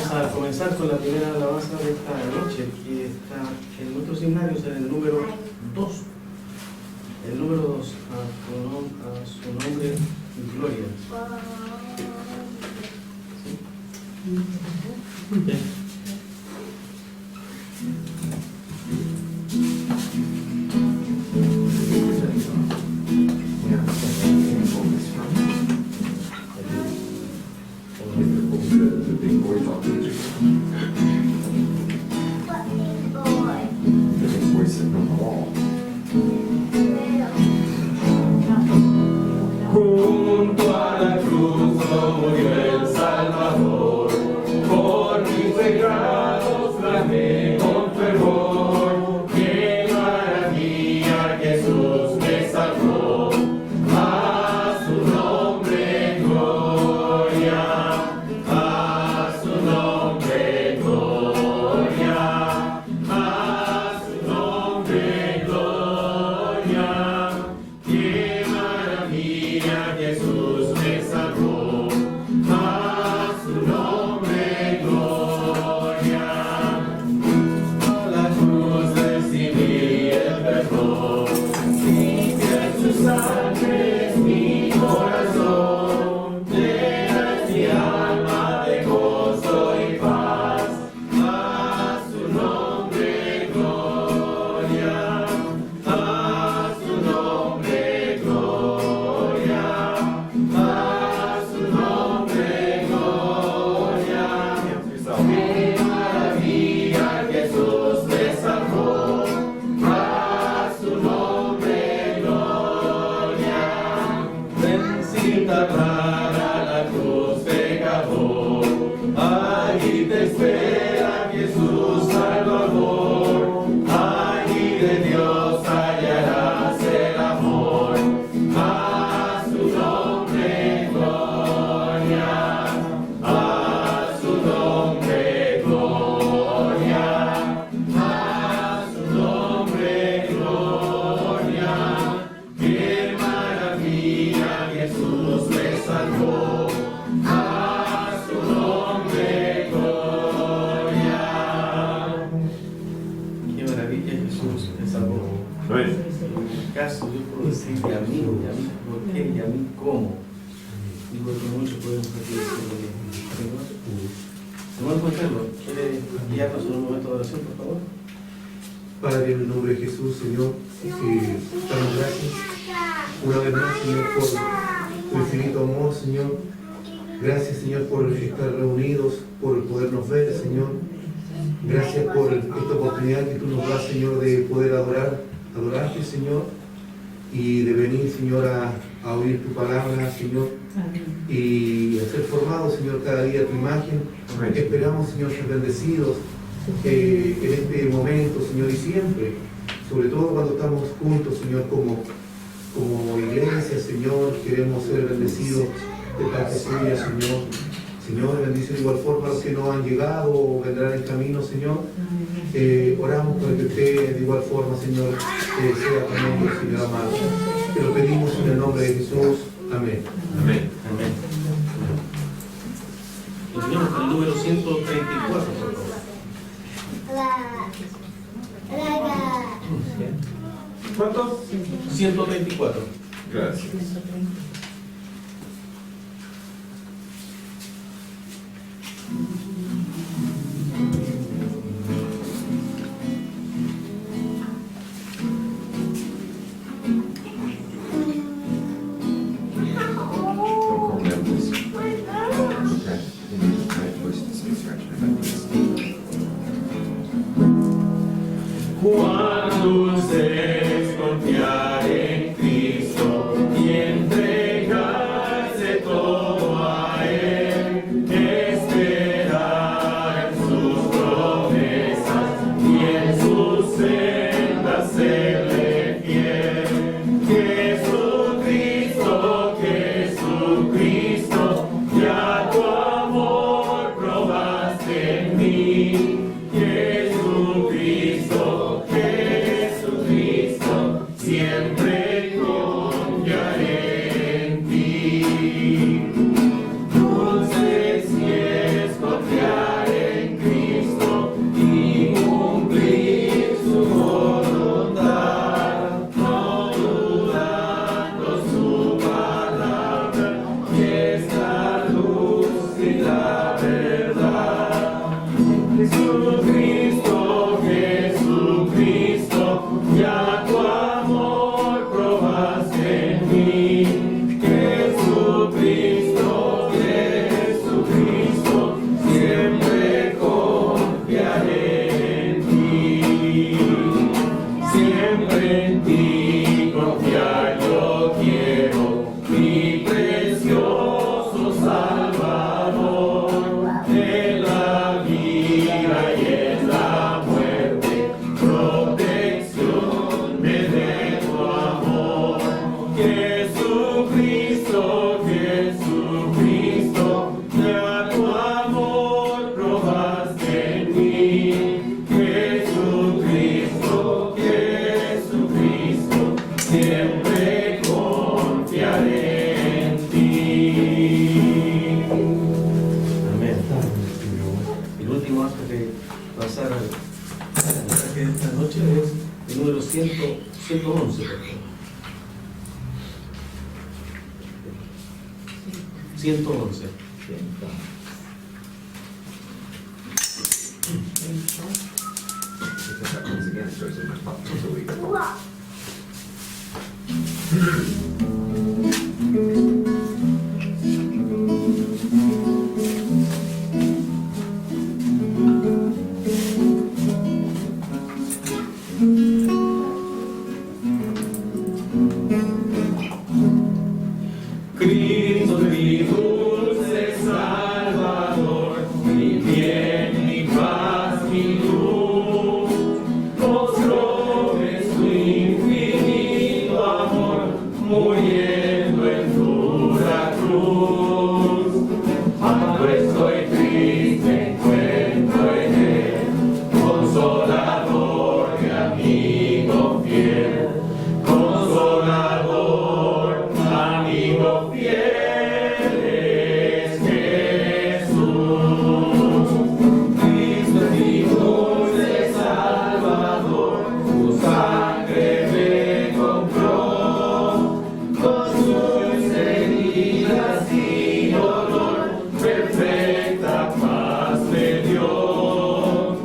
Vamos a comenzar con la primera alabanza de esta noche, que está en nuestros himnarios en el número 2. El número 2, a su nombre, gloria. ¿Sí? Bien. Junto a la cruz murió el Salvador, por mis pecados clamé con fervor. Qué maravilla, Jesús me salvó, a su nombre gloria, a su nombre gloria, a su nombre gloria. Qué maravilla, Jesús me salvó, a su nombre gloria. A la cruz recibí el perdón, limpia en su sangre es mi corazón, llena es mi alma de gozo y paz, a su nombre gloria, a su nombre gloria, a su nombre gloria. Qué maravilla, Jesús me salvó, a su nombre gloria. Ven sin tardar a la cruz, pecador, allí te espera Jesús Salvador, allí de Dios hallarás el amor, a su nombre gloria, a su nombre gloria, a su nombre gloria. Qué maravilla, Jesús me salvó, a su nombre gloria. Qué maravilla, Jesús me salvó. Amén. En mi caso, yo puedo decir y a mí por qué y a mí cómo. Digo que muchos podemos decir hermano Juan Carlos, ¿quiere guiarnos en un momento de oración, por favor? Padre, en el nombre de Jesús, Señor, damos gracias una vez más, Señor, por tu infinito amor, Señor. Gracias, Señor, por estar reunidos, por podernos ver, Señor. Gracias por esta oportunidad que tú nos das, Señor, de poder adorarte, Señor, y de venir, Señor, a oír tu palabra, Señor, y a ser formados, Señor, cada día a tu imagen. Esperamos, Señor, ser bendecidos en este momento, Señor, y siempre, sobre todo cuando estamos juntos, Señor, como iglesia, Señor, queremos ser bendecidos de parte suya, Señor. Señor, bendice de igual forma a los que no han llegado o vendrán en camino, Señor. Oramos para que usted de igual forma, Señor, sea con ellos, Señor amado. Te lo pedimos en el nombre de Jesús. Amén. Amén. Amén. Continuamos con el número 134, por favor. ¿Cuántos? 134. Gracias. Cuán dulce es confiar en Cristo y entregarse todo a Él, esperar en sus promesas y en sus sendas serle fiel. Jesucristo, Jesucristo, ya tu amor probaste en mí. Jesucristo, Jesucristo, siempre confiaré en ti. Dulce si es confiar en verdad. Jesucristo, Jesucristo, ya tu amor probaste en mí. Jesucristo, Jesucristo, siempre confiaré en ti. Siempre en ti confiar yo quiero, mi precioso Salvador. En la vida y en la muerte, protección me dé tu amor. Jesucristo, Jesucristo, ya tu amor probaste en mí. Jesucristo, Jesucristo, siempre confiaré en ti. Amén. El último acto que pasar al mensaje de esta noche es el número 111, por favor. 111. Cristo, mi dulce Salvador, mi bien, mi paz, mi luz, mostró su infinito amor, muriendo en dura cruz. Cuando estoy triste, encuentro en él, consolador y amigo fiel, consolador, amigo fiel es Jesús. Cristo es mi dulce Salvador, tu sangre me compró, con sus heridas y dolor, perfecta paz me dio.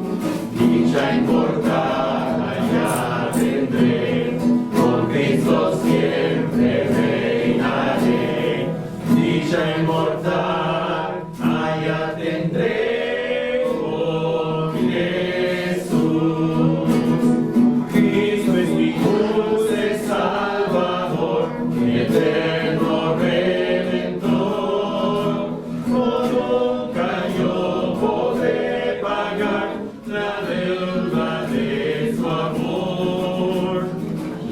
Dicha inmortal ya tendré, con Cristo siempre reinaré. Dicha inmortal allá tendré con Jesús. Cristo es mi dulce Salvador, mi eterno Redentor. Oh, nunca yo podré pagar la deuda de su amor.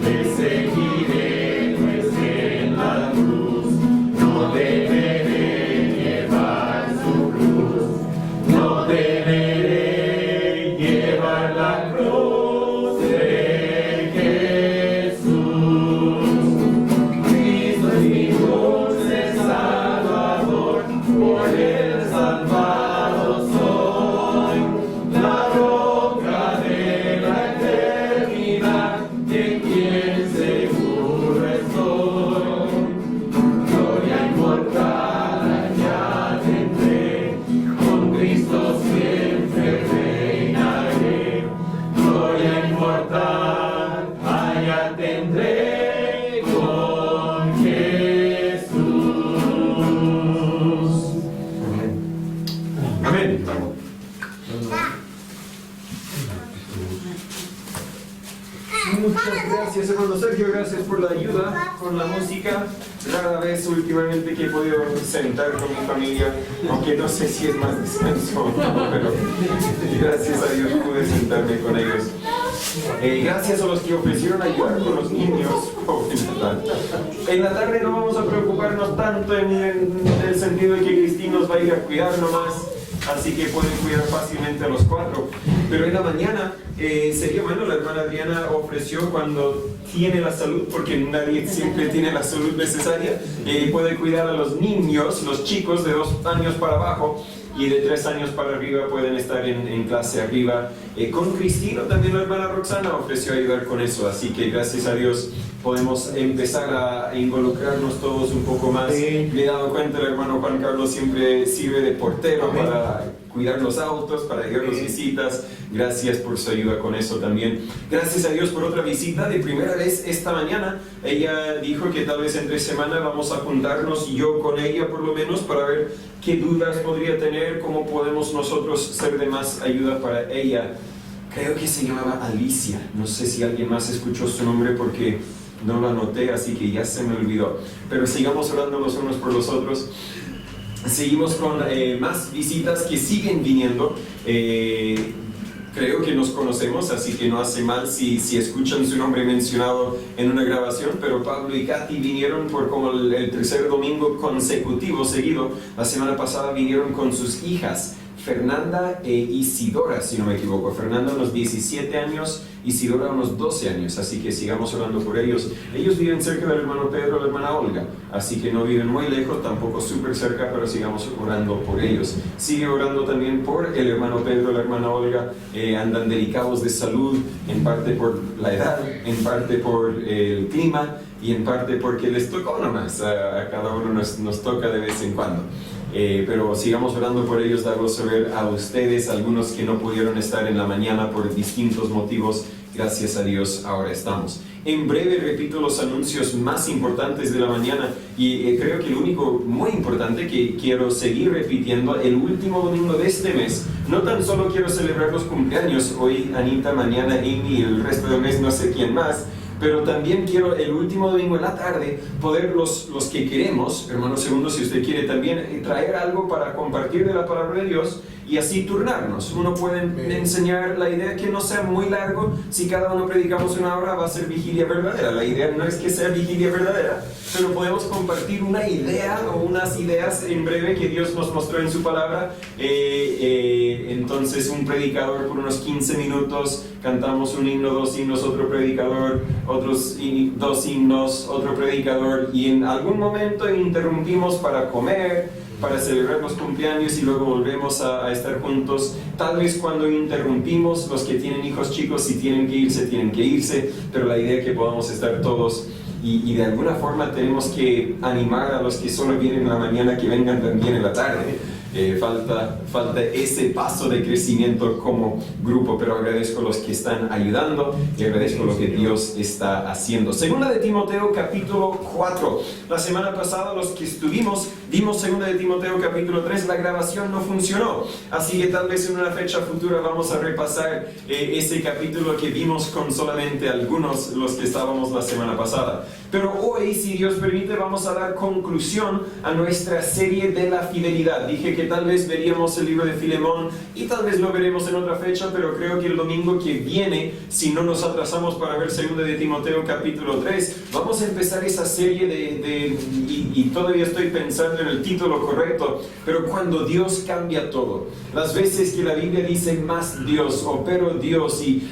Le seguiré pues en la cruz, no deberé llevar su cruz, no deberé llevar la cruz de Jesús. Cristo es mi dulce Salvador, por él salvado soy, la roca de la eternidad, de quien seguro estoy. Gloria inmortal allá tendré, con Cristo siempre reinaré. Gloria inmortal allá tendré con Jesús. Amén. Amén. Muchas gracias, hermano Sergio, gracias por la ayuda con la música. Rara vez últimamente que he podido sentar con mi familia, aunque no sé si es más descanso o no, pero gracias a Dios pude sentarme con ellos. Gracias a los que ofrecieron ayudar con los niños. En la tarde no vamos a preocuparnos tanto en el sentido de que Cristín nos va a ir a cuidar nomás, así que pueden cuidar fácilmente a los 4. Pero en la mañana sería bueno, la hermana Adriana ofreció cuando tiene la salud, porque nadie siempre tiene la salud necesaria, puede cuidar a los niños, los chicos de 2 años para abajo, y de 3 años para arriba pueden estar en clase arriba. Con Cristino también la hermana Roxana ofreció ayudar con eso, así que gracias a Dios podemos empezar a involucrarnos todos un poco más. Me he dado cuenta, el hermano Juan Carlos siempre sirve de portero para cuidar los autos, para ir a las visitas. Gracias por su ayuda con eso también. Gracias a Dios por otra visita de primera vez esta mañana. Ella dijo que tal vez entre semana vamos a juntarnos, yo con ella por lo menos, para ver qué dudas podría tener, cómo podemos nosotros ser de más ayuda para ella. Creo que se llamaba Alicia. No sé si alguien más escuchó su nombre porque no lo anoté, así que ya se me olvidó. Pero sigamos orando los unos por los otros. Seguimos con más visitas que siguen viniendo. Creo que nos conocemos, así que no hace mal si escuchan su nombre mencionado en una grabación, pero Pablo y Katy vinieron por como el tercer domingo consecutivo seguido. La semana pasada vinieron con sus hijas, Fernanda e Isidora, si no me equivoco. Fernanda unos 17 años, Isidora unos 12 años, así que sigamos orando por ellos. Ellos viven cerca del hermano Pedro y la hermana Olga, así que no viven muy lejos, tampoco súper cerca, pero sigamos orando por ellos. Sigue orando también por el hermano Pedro y la hermana Olga. Andan delicados de salud, en parte por la edad, en parte por el clima y en parte porque les tocó nomás. A cada uno nos toca de vez en cuando. Pero sigamos orando por ellos, darlos saber a ustedes, algunos que no pudieron estar en la mañana por distintos motivos. Gracias a Dios, ahora estamos. En breve repito los anuncios más importantes de la mañana y creo que el único muy importante que quiero seguir repitiendo, el último domingo de este mes, no tan solo quiero celebrar los cumpleaños, hoy Anita, mañana Amy y el resto del mes no sé quién más, pero también quiero el último domingo en la tarde poder los que queremos, hermano Segundo, si usted quiere también traer algo para compartir de la palabra de Dios y así turnarnos. Uno puede enseñar la idea que no sea muy largo. Si cada uno predicamos una hora va a ser vigilia verdadera. La idea no es que sea vigilia verdadera, pero podemos compartir una idea o unas ideas en breve que Dios nos mostró en su palabra. Entonces un predicador por unos 15 minutos, cantamos un himno, 2 himnos, otro predicador, otros 2 himnos, otro predicador, y en algún momento interrumpimos para comer, para celebrar los cumpleaños y luego volvemos a estar juntos. Tal vez cuando interrumpimos, los que tienen hijos chicos, si tienen que irse, pero la idea es que podamos estar todos y de alguna forma tenemos que animar a los que solo vienen en la mañana que vengan también en la tarde. Falta ese paso de crecimiento como grupo, pero agradezco a los que están ayudando y agradezco lo que Dios está haciendo. Segunda de Timoteo capítulo 4. La semana pasada los que estuvimos vimos Segunda de Timoteo capítulo 3, la grabación no funcionó, así que tal vez en una fecha futura vamos a repasar ese capítulo que vimos con solamente algunos los que estábamos la semana pasada. Pero hoy, si Dios permite, vamos a dar conclusión a nuestra serie de la fidelidad. Dije que tal vez veríamos el libro de Filemón y tal vez lo veremos en otra fecha, pero creo que el domingo que viene, si no nos atrasamos para ver Segunda de Timoteo capítulo 3, vamos a empezar esa serie y todavía estoy pensando en el título correcto, pero cuando Dios cambia todo. Las veces que la Biblia dice más Dios o pero Dios y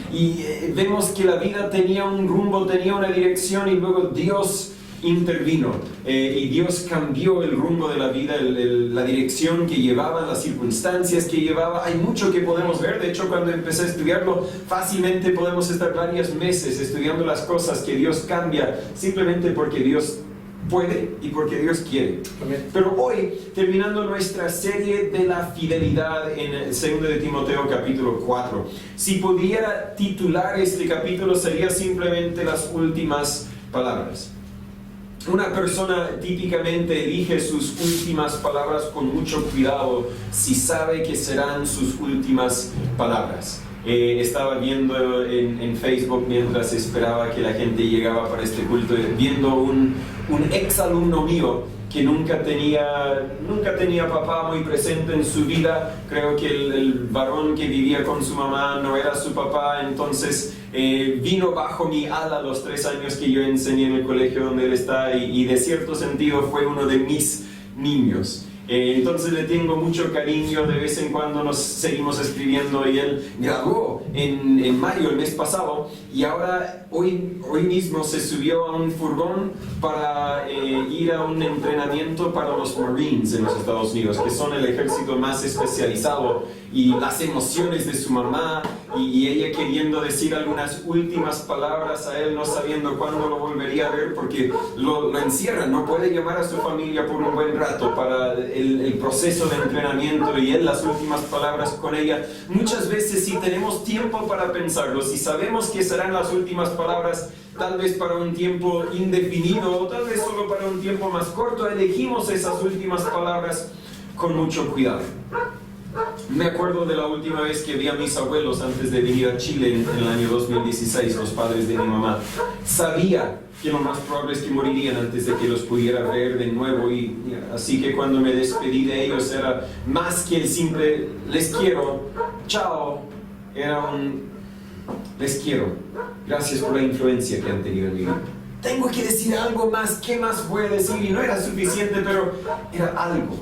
vemos que la vida tenía un rumbo, tenía una dirección y luego Dios intervino y Dios cambió el rumbo de la vida, la dirección que llevaba, las circunstancias que llevaba. Hay mucho que podemos ver. De hecho, cuando empecé a estudiarlo, fácilmente podemos estar varios meses estudiando las cosas que Dios cambia simplemente porque Dios puede y porque Dios quiere. Pero hoy, terminando nuestra serie de la fidelidad en 2 de Timoteo capítulo 4, si pudiera titular este capítulo sería simplemente las últimas palabras. Una persona típicamente elige sus últimas palabras con mucho cuidado si sabe que serán sus últimas palabras. Estaba viendo en Facebook mientras esperaba que la gente llegaba para este culto, viendo un ex alumno mío que nunca tenía papá muy presente en su vida. Creo que el varón que vivía con su mamá no era su papá, entonces vino bajo mi ala los 3 años que yo enseñé en el colegio donde él está y de cierto sentido fue uno de mis niños. Entonces le tengo mucho cariño, de vez en cuando nos seguimos escribiendo y él graduó en mayo, el mes pasado, y ahora hoy mismo se subió a un furgón para ir a un entrenamiento para los Marines en los Estados Unidos, que son el ejército más especializado, y las emociones de su mamá y ella queriendo decir algunas últimas palabras a él, no sabiendo cuándo lo volvería a ver porque lo encierran, no puede llamar a su familia por un buen rato para el proceso de entrenamiento, y él las últimas palabras con ella. Muchas veces, si tenemos tiempo para pensarlo, si sabemos que serán las últimas palabras, tal vez para un tiempo indefinido o tal vez solo para un tiempo más corto, elegimos esas últimas palabras con mucho cuidado. Me acuerdo de la última vez que vi a mis abuelos antes de venir a Chile en el año 2016, los padres de mi mamá. Sabía que lo más probable es que morirían antes de que los pudiera ver de nuevo, y así que cuando me despedí de ellos era más que el simple les quiero, chao, era un les quiero, gracias por la influencia que han tenido en mi vida. Tengo que decir algo más, ¿qué más voy a decir? Y no era suficiente, pero era algo.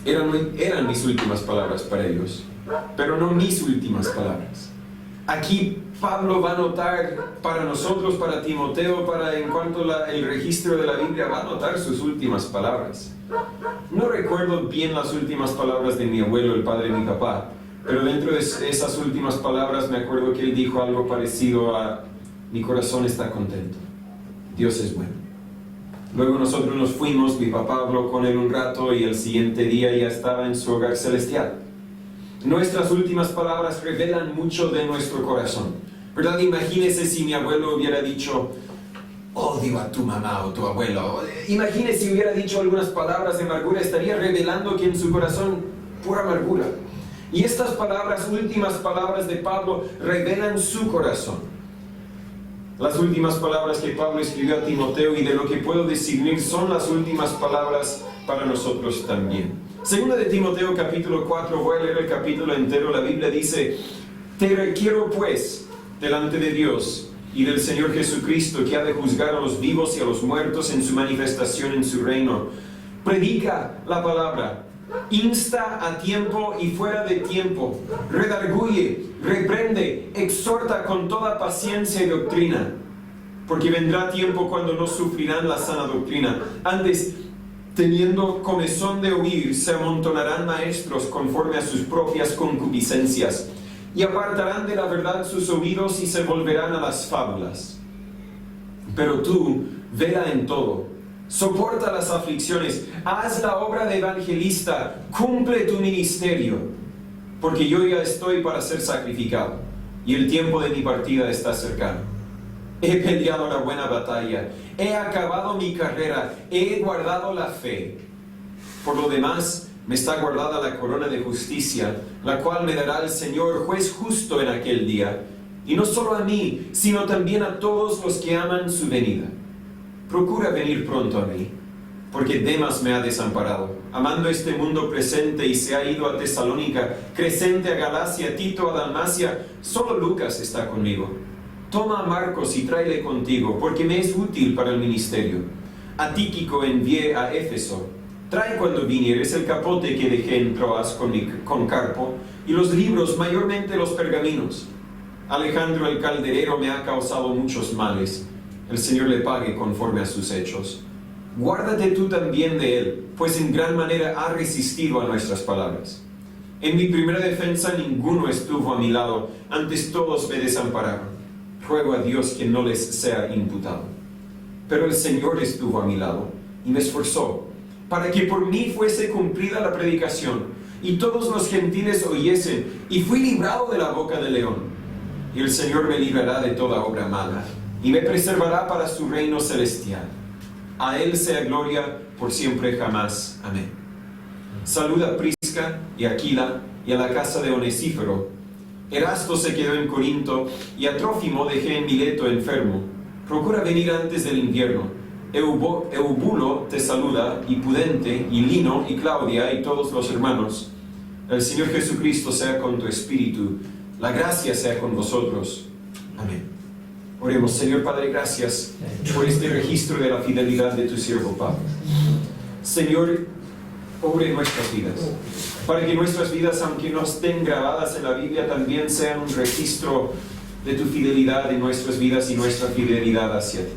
Eran mis últimas palabras para ellos, pero no mis últimas palabras. Aquí Pablo va a anotar para nosotros, para Timoteo, en cuanto al registro de la Biblia, va a anotar sus últimas palabras. No recuerdo bien las últimas palabras de mi abuelo, el padre de mi papá, pero dentro de esas últimas palabras me acuerdo que él dijo algo parecido a: mi corazón está contento, Dios es bueno. Luego nosotros nos fuimos, mi papá habló con él un rato y el siguiente día ya estaba en su hogar celestial. Nuestras últimas palabras revelan mucho de nuestro corazón, ¿verdad? Imagínese si mi abuelo hubiera dicho: odio a tu mamá o tu abuelo. Imagínese si hubiera dicho algunas palabras de amargura, estaría revelando que en su corazón pura amargura. Y estas palabras, últimas palabras de Pablo, revelan su corazón. Las últimas palabras que Pablo escribió a Timoteo, y de lo que puedo discernir, son las últimas palabras para nosotros también. Segunda de Timoteo capítulo 4, voy a leer el capítulo entero. La Biblia dice: te requiero pues delante de Dios y del Señor Jesucristo, que ha de juzgar a los vivos y a los muertos en su manifestación en su reino. Predica la palabra, insta a tiempo y fuera de tiempo, redarguye, reprende, exhorta con toda paciencia y doctrina, porque vendrá tiempo cuando no sufrirán la sana doctrina. Antes, teniendo comezón de oír, se amontonarán maestros conforme a sus propias concupiscencias, y apartarán de la verdad sus oídos y se volverán a las fábulas. Pero tú, vela en todo, soporta las aflicciones, haz la obra de evangelista, cumple tu ministerio, porque yo ya estoy para ser sacrificado, y el tiempo de mi partida está cercano. He peleado la buena batalla, he acabado mi carrera, he guardado la fe. Por lo demás, me está guardada la corona de justicia, la cual me dará el Señor, juez justo, en aquel día, y no solo a mí, sino también a todos los que aman su venida. Procura venir pronto a mí, porque Demas me ha desamparado, amando este mundo presente, y se ha ido a Tesalónica, Crescente a Galacia, Tito a Dalmacia. Solo Lucas está conmigo. Toma a Marcos y tráele contigo, porque me es útil para el ministerio. A Tíquico envié a Éfeso. Trae cuando vinieres el capote que dejé en Troas con Carpo, y los libros, mayormente los pergaminos. Alejandro el calderero me ha causado muchos males. El Señor le pague conforme a sus hechos. Guárdate tú también de él, pues en gran manera ha resistido a nuestras palabras. En mi primera defensa ninguno estuvo a mi lado, antes todos me desampararon. Ruego a Dios que no les sea imputado. Pero el Señor estuvo a mi lado y me esforzó, para que por mí fuese cumplida la predicación, y todos los gentiles oyesen, y fui librado de la boca del león. Y el Señor me librará de toda obra mala, y me preservará para su reino celestial. A Él sea gloria por siempre jamás. Amén. Saluda a Prisca y a Aquila y a la casa de Onesíforo. Erasto se quedó en Corinto, y a Trófimo dejé en Mileto enfermo. Procura venir antes del invierno. Eubulo te saluda, y Pudente, y Lino, y Claudia, y todos los hermanos. El Señor Jesucristo sea con tu espíritu. La gracia sea con vosotros. Amén. Oremos. Señor Padre, gracias por este registro de la fidelidad de tu siervo Pablo. Señor, obre en nuestras vidas. Para que nuestras vidas, aunque no estén grabadas en la Biblia, también sean un registro de tu fidelidad en nuestras vidas y nuestra fidelidad hacia ti.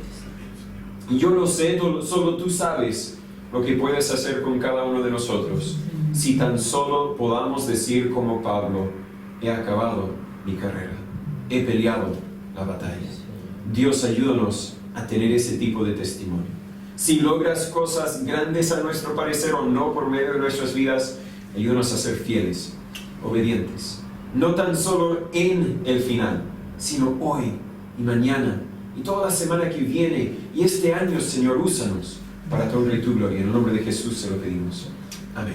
Y yo lo sé, solo tú sabes lo que puedes hacer con cada uno de nosotros, si tan solo podamos decir como Pablo: he acabado mi carrera, he peleado la batalla. Dios, ayúdanos a tener ese tipo de testimonio. Si logras cosas grandes a nuestro parecer o no por medio de nuestras vidas, ayúdanos a ser fieles, obedientes, no tan solo en el final, sino hoy y mañana y toda la semana que viene y este año. Señor, úsanos para tu honra y tu gloria. En el nombre de Jesús se lo pedimos. Amén.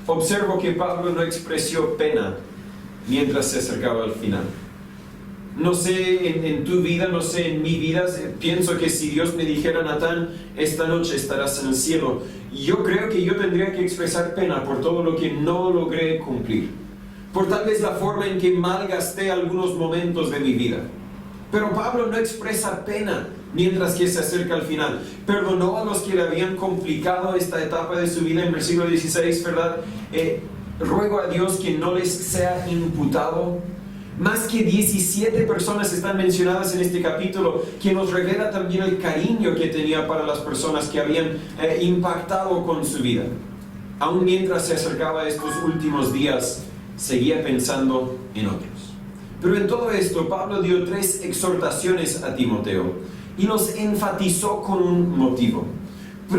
Observo que Pablo no expresó pena mientras se acercaba al final. No sé en tu vida, no sé en mi vida, pienso que si Dios me dijera: Natán, esta noche estarás en el cielo, yo creo que yo tendría que expresar pena por todo lo que no logré cumplir, por tal vez la forma en que malgasté algunos momentos de mi vida. Pero Pablo no expresa pena mientras que se acerca al final. Perdonó a los que le habían complicado esta etapa de su vida en versículo 16, ¿verdad? Ruego a Dios que no les sea imputado. Más que 17 personas están mencionadas en este capítulo, que nos revela también el cariño que tenía para las personas que habían impactado con su vida. Aún mientras se acercaba a estos últimos días, seguía pensando en otros. Pero en todo esto, Pablo dio 3 exhortaciones a Timoteo y los enfatizó con un motivo.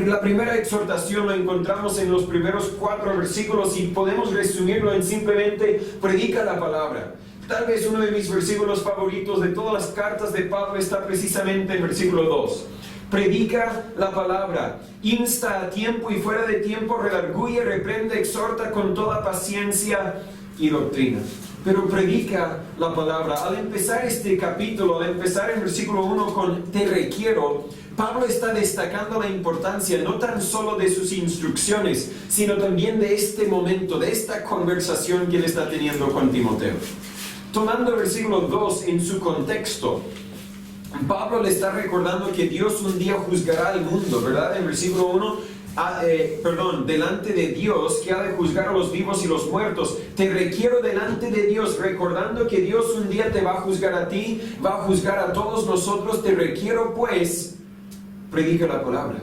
La primera exhortación la encontramos en los primeros 4 versículos y podemos resumirlo en simplemente: predica la palabra. Tal vez uno de mis versículos favoritos de todas las cartas de Pablo está precisamente en versículo 2. Predica la palabra, insta a tiempo y fuera de tiempo, redarguye, reprende, exhorta con toda paciencia y doctrina. Pero predica la palabra. Al empezar este capítulo, al empezar en versículo 1 con te requiero, Pablo está destacando la importancia no tan solo de sus instrucciones, sino también de este momento, de esta conversación que él está teniendo con Timoteo. Tomando el versículo 2 en su contexto, Pablo le está recordando que Dios un día juzgará al mundo, ¿verdad? En versículo 1, delante de Dios, que ha de juzgar a los vivos y los muertos. Te requiero delante de Dios, recordando que Dios un día te va a juzgar a ti, va a juzgar a todos nosotros. Te requiero, pues, predica la palabra.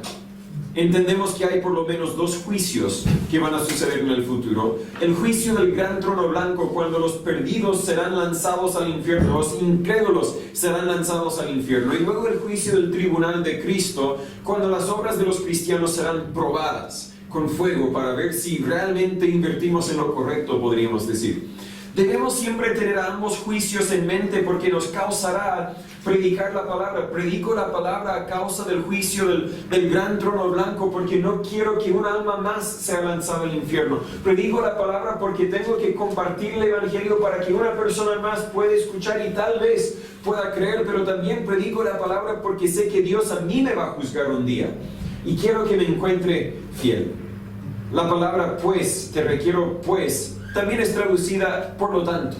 Entendemos que hay por lo menos 2 juicios que van a suceder en el futuro. El juicio del gran trono blanco, cuando los perdidos serán lanzados al infierno, los incrédulos serán lanzados al infierno. Y luego el juicio del tribunal de Cristo, cuando las obras de los cristianos serán probadas con fuego para ver si realmente invertimos en lo correcto, podríamos decir. Debemos siempre tener ambos juicios en mente, porque nos causará predicar la palabra. Predico la palabra a causa del juicio del gran trono blanco, porque no quiero que un alma más sea lanzada al infierno. Predico la palabra porque tengo que compartir el evangelio para que una persona más pueda escuchar y tal vez pueda creer. Pero también predico la palabra porque sé que Dios a mí me va a juzgar un día y quiero que me encuentre fiel. La palabra pues, te requiero pues, también es traducida por lo tanto.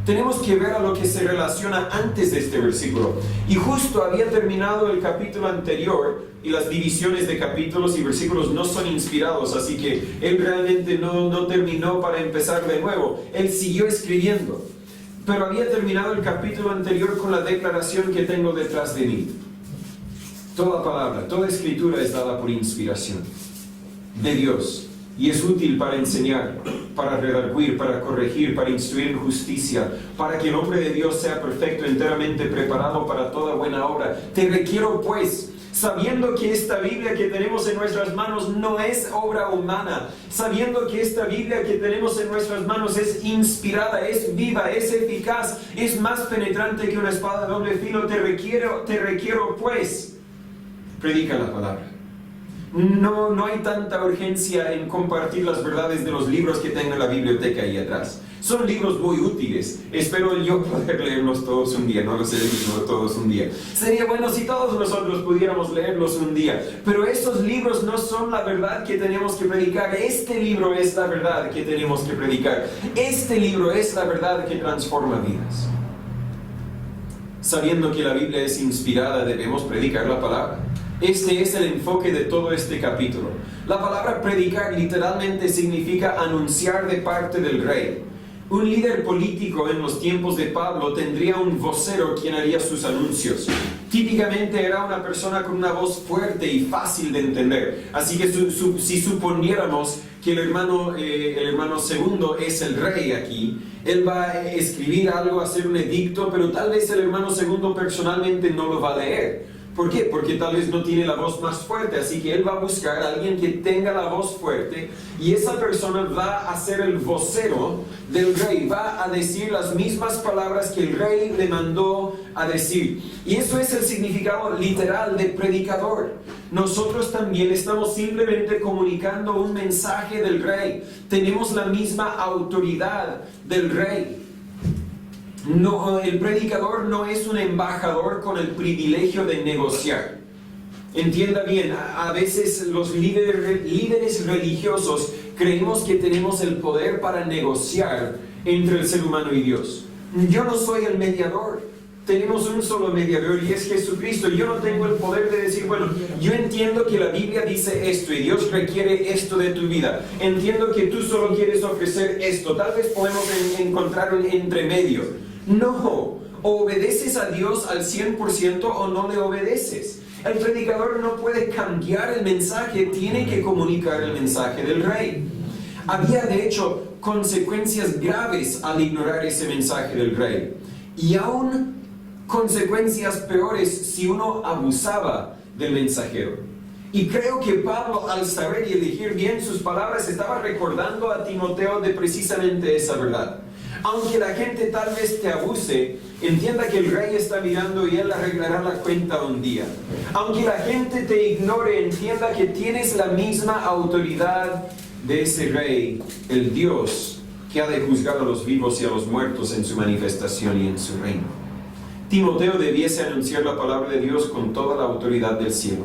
Tenemos que ver a lo que se relaciona antes de este versículo. Y justo había terminado el capítulo anterior, y las divisiones de capítulos y versículos no son inspirados, así que él realmente no terminó para empezar de nuevo. Él siguió escribiendo. Pero había terminado el capítulo anterior con la declaración que tengo detrás de mí. Toda palabra, toda escritura es dada por inspiración de Dios. Y es útil para enseñar, para redarguir, para corregir, para instruir en justicia, para que el hombre de Dios sea perfecto, enteramente preparado para toda buena obra. Te requiero pues, sabiendo que esta Biblia que tenemos en nuestras manos no es obra humana, sabiendo que esta Biblia que tenemos en nuestras manos es inspirada, es viva, es eficaz, es más penetrante que una espada de doble filo, te requiero pues, predica la palabra. No hay tanta urgencia en compartir las verdades de los libros que tengo en la biblioteca ahí atrás. Son libros muy útiles. Espero yo poder leerlos todos un día. No los he leído todos un día. Sería bueno si todos nosotros pudiéramos leerlos un día. Pero estos libros no son la verdad que tenemos que predicar. Este libro es la verdad que tenemos que predicar. Este libro es la verdad que transforma vidas. Sabiendo que la Biblia es inspirada, debemos predicar la palabra. Este es el enfoque de todo este capítulo. La palabra predicar literalmente significa anunciar de parte del rey. Un líder político en los tiempos de Pablo tendría un vocero quien haría sus anuncios. Típicamente era una persona con una voz fuerte y fácil de entender. Así que si suponiéramos que el hermano segundo es el rey aquí, él va a escribir algo, hacer un edicto, pero tal vez el hermano segundo personalmente no lo va a leer. ¿Por qué? Porque tal vez no tiene la voz más fuerte, así que él va a buscar a alguien que tenga la voz fuerte y esa persona va a ser el vocero del rey, va a decir las mismas palabras que el rey le mandó a decir. Y eso es el significado literal de predicador. Nosotros también estamos simplemente comunicando un mensaje del rey. Tenemos la misma autoridad del rey. No, el predicador no es un embajador con el privilegio de negociar. Entienda bien, a veces los líderes religiosos creemos que tenemos el poder para negociar entre el ser humano y Dios. Yo no soy el mediador. Tenemos un solo mediador y es Jesucristo. Yo no tengo el poder de decir, bueno, yo entiendo que la Biblia dice esto y Dios requiere esto de tu vida. Entiendo que tú solo quieres ofrecer esto. Tal vez podemos encontrar un entremedio. No, o obedeces a Dios al 100% o no le obedeces. El predicador no puede cambiar el mensaje, tiene que comunicar el mensaje del rey. Había de hecho consecuencias graves al ignorar ese mensaje del rey. Y aún consecuencias peores si uno abusaba del mensajero. Y creo que Pablo, al saber y elegir bien sus palabras, estaba recordando a Timoteo de precisamente esa verdad. Aunque la gente tal vez te abuse, entienda que el rey está mirando y él arreglará la cuenta un día. Aunque la gente te ignore, entienda que tienes la misma autoridad de ese rey, el Dios que ha de juzgar a los vivos y a los muertos en su manifestación y en su reino. Timoteo debiese anunciar la palabra de Dios con toda la autoridad del cielo.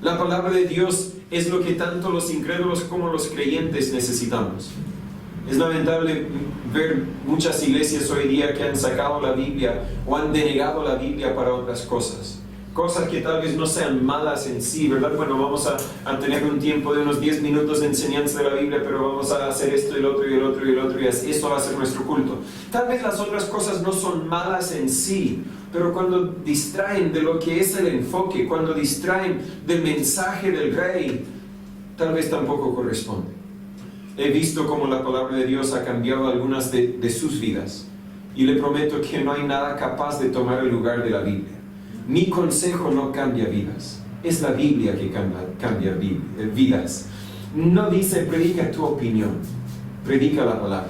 La palabra de Dios es lo que tanto los incrédulos como los creyentes necesitamos. Es lamentable ver muchas iglesias hoy día que han sacado la Biblia o han denegado la Biblia para otras cosas. Cosas que tal vez no sean malas en sí, ¿verdad? Bueno, vamos a tener un tiempo de unos 10 minutos de enseñanza de la Biblia, pero vamos a hacer esto, el otro y el otro y el otro, y eso va a ser nuestro culto. Tal vez las otras cosas no son malas en sí, pero cuando distraen de lo que es el enfoque, cuando distraen del mensaje del rey, tal vez tampoco corresponde. He visto cómo la palabra de Dios ha cambiado algunas de sus vidas, y le prometo que no hay nada capaz de tomar el lugar de la Biblia. Mi consejo no cambia vidas, es la Biblia que cambia vidas. No dice predica tu opinión, predica la palabra.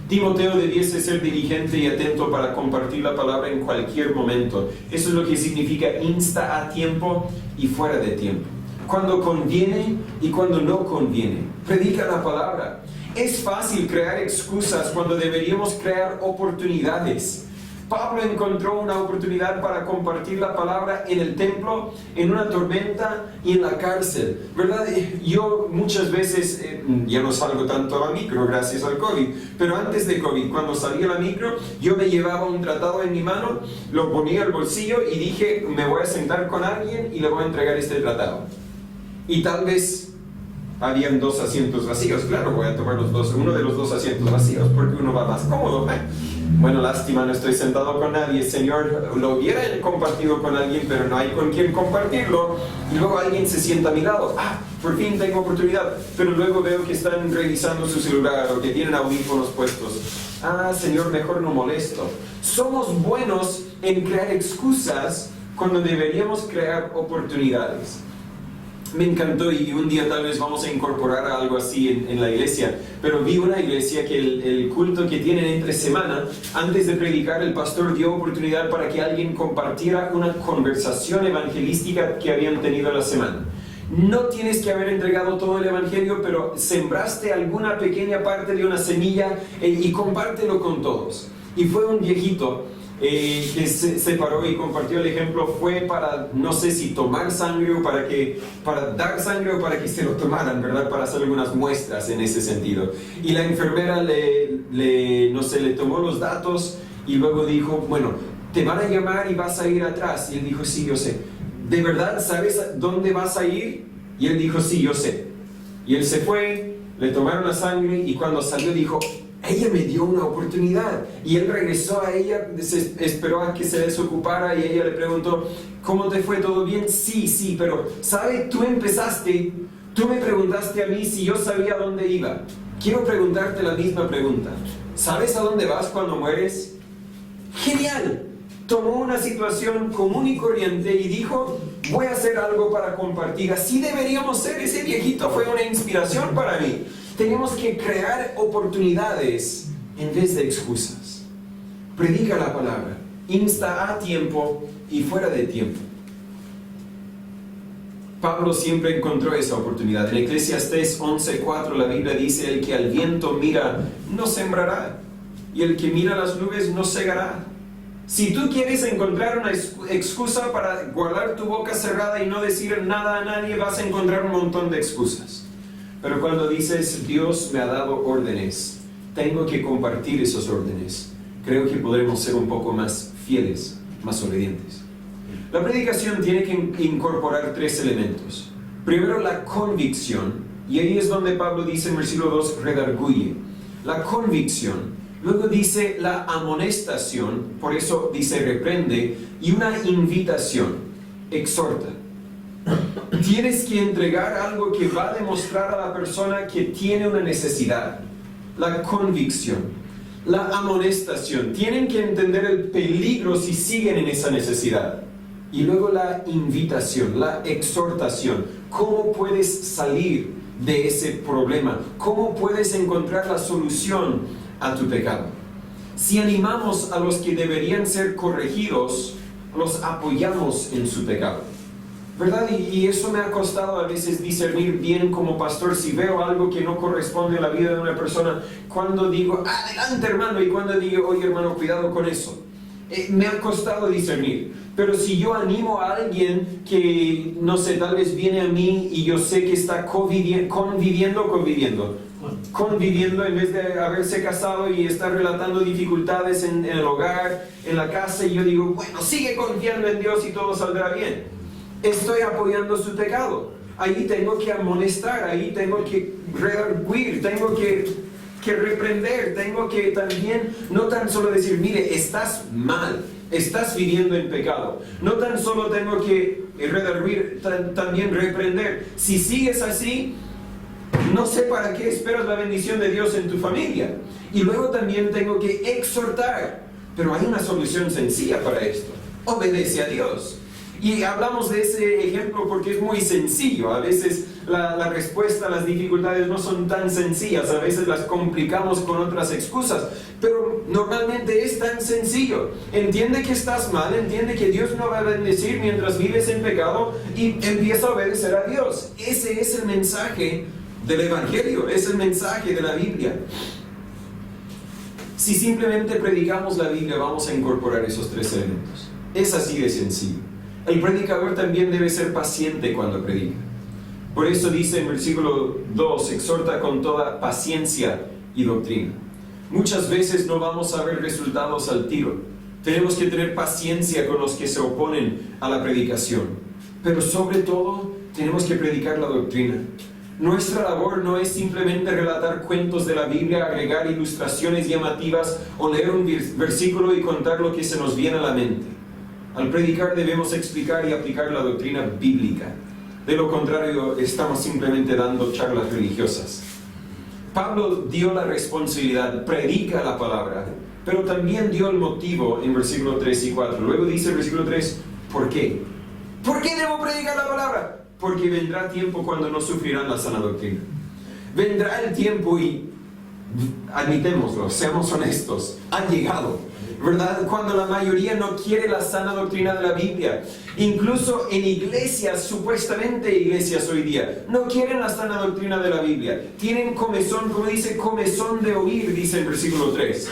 Timoteo debiese ser diligente y atento para compartir la palabra en cualquier momento. Eso es lo que significa insta a tiempo y fuera de tiempo. Cuando conviene y cuando no conviene. Predica la palabra. Es fácil crear excusas cuando deberíamos crear oportunidades. Pablo encontró una oportunidad para compartir la palabra en el templo, en una tormenta y en la cárcel, ¿verdad? Yo muchas veces, ya no salgo tanto a la micro gracias al COVID, pero antes de COVID, cuando salía a la micro, yo me llevaba un tratado en mi mano, lo ponía al bolsillo y dije, me voy a sentar con alguien y le voy a entregar este tratado. Y tal vez habían 2 asientos vacíos. Claro, voy a tomar uno de los 2 asientos vacíos porque uno va más cómodo. Bueno, lástima, no estoy sentado con nadie. Señor, lo hubiera compartido con alguien, pero no hay con quien compartirlo. Y luego alguien se sienta a mi lado. Por fin tengo oportunidad. Pero luego veo que están revisando su celular o que tienen audífonos puestos. Señor, mejor no molesto. Somos buenos en crear excusas cuando deberíamos crear oportunidades. Me encantó, y un día tal vez vamos a incorporar algo así en la iglesia, pero vi una iglesia que el culto que tienen entre semana, antes de predicar, el pastor dio oportunidad para que alguien compartiera una conversación evangelística que habían tenido la semana. No tienes que haber entregado todo el evangelio, pero sembraste alguna pequeña parte de una semilla y compártelo con todos. Y fue un viejito que se paró y compartió el ejemplo. Fue para, no sé si tomar sangre o para dar sangre o para que se lo tomaran, ¿verdad? Para hacer algunas muestras en ese sentido. Y la enfermera le tomó los datos y luego dijo, bueno, te van a llamar y vas a ir atrás. Y él dijo, sí, yo sé. ¿de verdad sabes dónde vas a ir? Y él dijo, sí, yo sé. Y él se fue, le tomaron la sangre y cuando salió dijo, ella me dio una oportunidad. Y él regresó a ella, esperó a que se desocupara y ella le preguntó, ¿cómo te fue? ¿Todo bien? Sí, pero ¿sabes? Tú me preguntaste a mí si yo sabía dónde iba. Quiero preguntarte la misma pregunta. ¿Sabes a dónde vas cuando mueres? ¡Genial! Tomó una situación común y corriente y dijo, voy a hacer algo para compartir. Así deberíamos ser. Ese viejito fue una inspiración para mí. Tenemos que crear oportunidades en vez de excusas. Predica la palabra. Insta a tiempo y fuera de tiempo. Pablo siempre encontró esa oportunidad. En Eclesiastés 11:4 la Biblia dice, el que al viento mira no sembrará, y el que mira las nubes no segará. Si tú quieres encontrar una excusa para guardar tu boca cerrada y no decir nada a nadie, vas a encontrar un montón de excusas. Pero cuando dices, Dios me ha dado órdenes, tengo que compartir esos órdenes, creo que podremos ser un poco más fieles, más obedientes. La predicación tiene que incorporar 3 elementos. Primero, la convicción, y ahí es donde Pablo dice en versículo 2, redarguye. La convicción. Luego dice la amonestación, por eso dice reprende, y una invitación, exhorta. Tienes que entregar algo que va a demostrar a la persona que tiene una necesidad. La convicción, la amonestación. Tienen que entender el peligro si siguen en esa necesidad. Y luego la invitación, la exhortación. ¿Cómo puedes salir de ese problema? ¿Cómo puedes encontrar la solución a tu pecado? Si animamos a los que deberían ser corregidos, los apoyamos en su pecado, ¿verdad? Y eso me ha costado a veces discernir bien como pastor. Si veo algo que no corresponde a la vida de una persona, cuando digo, adelante hermano, y cuando digo, oye hermano, cuidado con eso. Me ha costado discernir. Pero si yo animo a alguien que, no sé, tal vez viene a mí y yo sé que está conviviendo en vez de haberse casado y estar relatando dificultades en el hogar, en la casa, y yo digo, bueno, sigue confiando en Dios y todo saldrá bien. Estoy apoyando su pecado. Ahí tengo que amonestar, ahí tengo que redarguir, tengo que reprender, tengo que también, no tan solo decir, mire, estás mal, estás viviendo en pecado. No tan solo tengo que redarguir, también reprender. Si sigues así, no sé para qué esperas la bendición de Dios en tu familia. Y luego también tengo que exhortar. Pero hay una solución sencilla para esto. Obedece a Dios. Y hablamos de ese ejemplo porque es muy sencillo. A veces la respuesta a las dificultades no son tan sencillas. A veces las complicamos con otras excusas. Pero normalmente es tan sencillo. Entiende que estás mal. Entiende que Dios no va a bendecir mientras vives en pecado. Y empieza a obedecer a Dios. Ese es el mensaje del Evangelio. Es el mensaje de la Biblia. Si simplemente predicamos la Biblia, vamos a incorporar esos 3 elementos. Es así de sencillo. El predicador también debe ser paciente cuando predica. Por eso dice en versículo 2, exhorta con toda paciencia y doctrina. Muchas veces no vamos a ver resultados al tiro. Tenemos que tener paciencia con los que se oponen a la predicación. Pero sobre todo, tenemos que predicar la doctrina. Nuestra labor no es simplemente relatar cuentos de la Biblia, agregar ilustraciones llamativas o leer un versículo y contar lo que se nos viene a la mente. Al predicar debemos explicar y aplicar la doctrina bíblica. De lo contrario, estamos simplemente dando charlas religiosas. Pablo dio la responsabilidad, predica la palabra, pero también dio el motivo en versículo 3 y 4. Luego dice el versículo 3, ¿por qué? ¿Por qué debo predicar la palabra? Porque vendrá tiempo cuando no sufrirán la sana doctrina. Vendrá el tiempo y, admitémoslo, seamos honestos, ha llegado, ¿verdad? Cuando la mayoría no quiere la sana doctrina de la Biblia. Incluso en iglesias, supuestamente iglesias hoy día, no quieren la sana doctrina de la Biblia. Tienen comezón, como dice, comezón de oír, dice el versículo 3.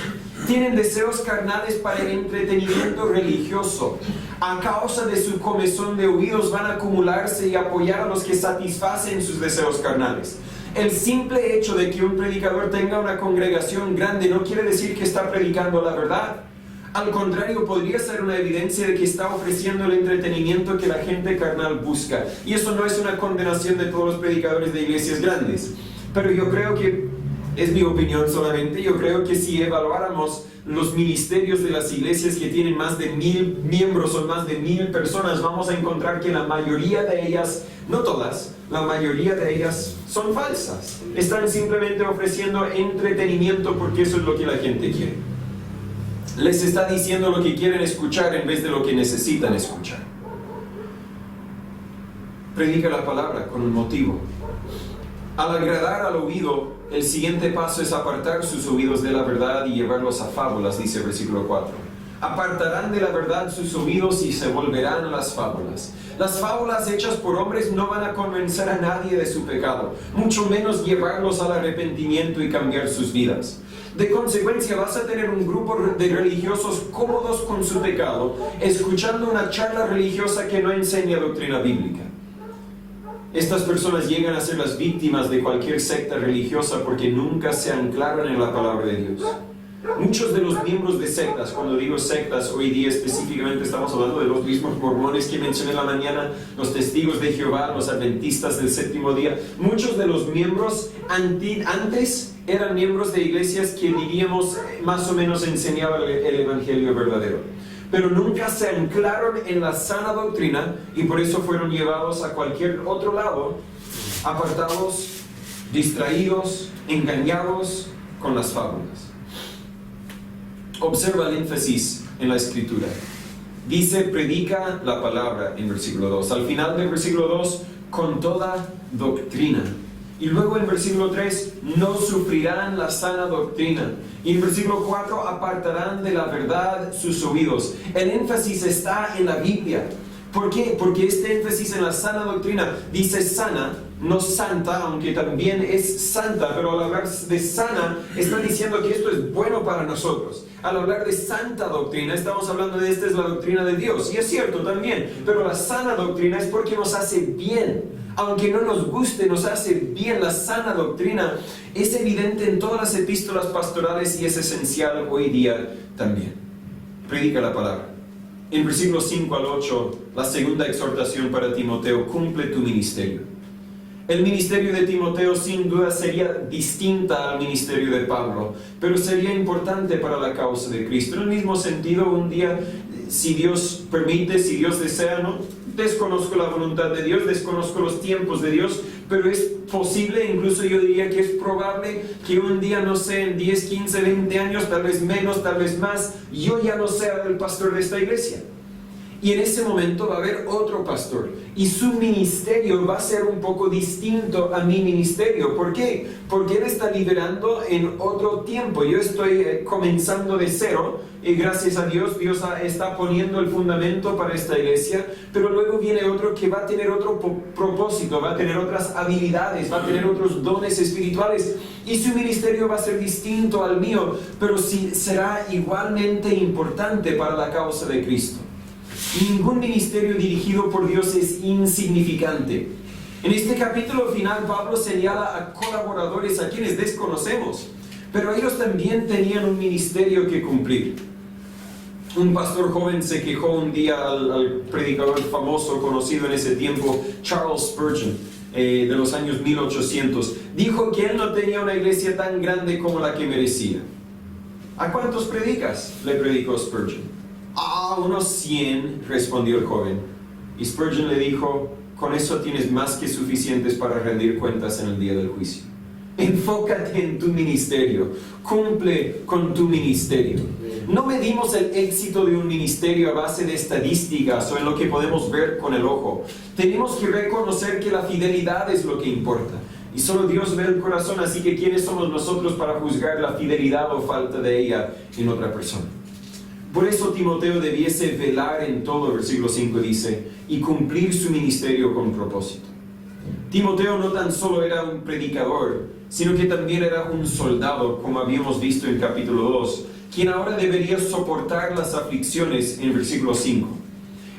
Tienen deseos carnales para el entretenimiento religioso. A causa de su comezón de oídos van a acumularse y apoyar a los que satisfacen sus deseos carnales. El simple hecho de que un predicador tenga una congregación grande no quiere decir que está predicando la verdad. Al contrario, podría ser una evidencia de que está ofreciendo el entretenimiento que la gente carnal busca. Y eso no es una condenación de todos los predicadores de iglesias grandes. Pero yo creo que, es mi opinión solamente, yo creo que si evaluáramos los ministerios de las iglesias que tienen más de 1000 miembros o más de 1000 personas, vamos a encontrar que la mayoría de ellas, no todas, la mayoría de ellas son falsas. Están simplemente ofreciendo entretenimiento porque eso es lo que la gente quiere. Les está diciendo lo que quieren escuchar en vez de lo que necesitan escuchar. Predica la palabra con un motivo. Al agradar al oído, el siguiente paso es apartar sus oídos de la verdad y llevarlos a fábulas, dice el versículo 4. Apartarán de la verdad sus oídos y se volverán a las fábulas. Las fábulas hechas por hombres no van a convencer a nadie de su pecado, mucho menos llevarlos al arrepentimiento y cambiar sus vidas. De consecuencia, vas a tener un grupo de religiosos cómodos con su pecado, escuchando una charla religiosa que no enseña doctrina bíblica. Estas personas llegan a ser las víctimas de cualquier secta religiosa porque nunca se anclaron en la palabra de Dios. Muchos de los miembros de sectas, cuando digo sectas, hoy día específicamente estamos hablando de los mismos mormones que mencioné en la mañana, los testigos de Jehová, los adventistas del séptimo día. Muchos de los miembros antes eran miembros de iglesias que diríamos más o menos enseñaban el evangelio verdadero. Pero nunca se anclaron en la sana doctrina y por eso fueron llevados a cualquier otro lado, apartados, distraídos, engañados con las fábulas. Observa el énfasis en la escritura. Dice, predica la palabra en versículo 2. Al final del versículo 2, con toda doctrina. Y luego en versículo 3, no sufrirán la sana doctrina. Y en versículo 4, apartarán de la verdad sus oídos. El énfasis está en la Biblia. ¿Por qué? Porque este énfasis en la sana doctrina dice sana, no santa, aunque también es santa, pero al hablar de sana, está diciendo que esto es bueno para nosotros. Al hablar de santa doctrina, estamos hablando de esta es la doctrina de Dios, y es cierto también, pero la sana doctrina es porque nos hace bien. Aunque no nos guste, nos hace bien. La sana doctrina es evidente en todas las epístolas pastorales y es esencial hoy día también. Predica la palabra. En versículos 5 al 8, la segunda exhortación para Timoteo, cumple tu ministerio. El ministerio de Timoteo sin duda sería distinta al ministerio de Pablo, pero sería importante para la causa de Cristo. En el mismo sentido, un día, si Dios permite, si Dios desea, ¿no? Desconozco la voluntad de Dios, desconozco los tiempos de Dios, pero es posible, incluso yo diría que es probable que un día, no sé, en 10, 15, 20 años, tal vez menos, tal vez más, yo ya no sea el pastor de esta iglesia. Y en ese momento va a haber otro pastor. Y su ministerio va a ser un poco distinto a mi ministerio. ¿Por qué? Porque él está liderando en otro tiempo. Yo estoy comenzando de cero. Y gracias a Dios, Dios está poniendo el fundamento para esta iglesia. Pero luego viene otro que va a tener otro propósito, va a tener otras habilidades, va a tener otros dones espirituales. Y su ministerio va a ser distinto al mío, pero sí será igualmente importante para la causa de Cristo. Ningún ministerio dirigido por Dios es insignificante. En este capítulo final, Pablo señala a colaboradores a quienes desconocemos, pero ellos también tenían un ministerio que cumplir. Un pastor joven se quejó un día al predicador famoso, conocido en ese tiempo, Charles Spurgeon, de los años 1800. Dijo que él no tenía una iglesia tan grande como la que merecía. ¿A cuántos predicas?, le predicó Spurgeon. A unos 100, respondió el joven. Y Spurgeon le dijo, con eso tienes más que suficientes para rendir cuentas en el día del juicio. Enfócate en tu ministerio, cumple con tu ministerio. No medimos el éxito de un ministerio a base de estadísticas o en lo que podemos ver con el ojo. Tenemos que reconocer que la fidelidad es lo que importa. Y solo Dios ve el corazón, así que ¿quiénes somos nosotros para juzgar la fidelidad o falta de ella en otra persona? Por eso Timoteo debiese velar en todo, versículo 5 dice, y cumplir su ministerio con propósito. Timoteo no tan solo era un predicador, sino que también era un soldado, como habíamos visto en capítulo 2, quien ahora debería soportar las aflicciones en versículo 5.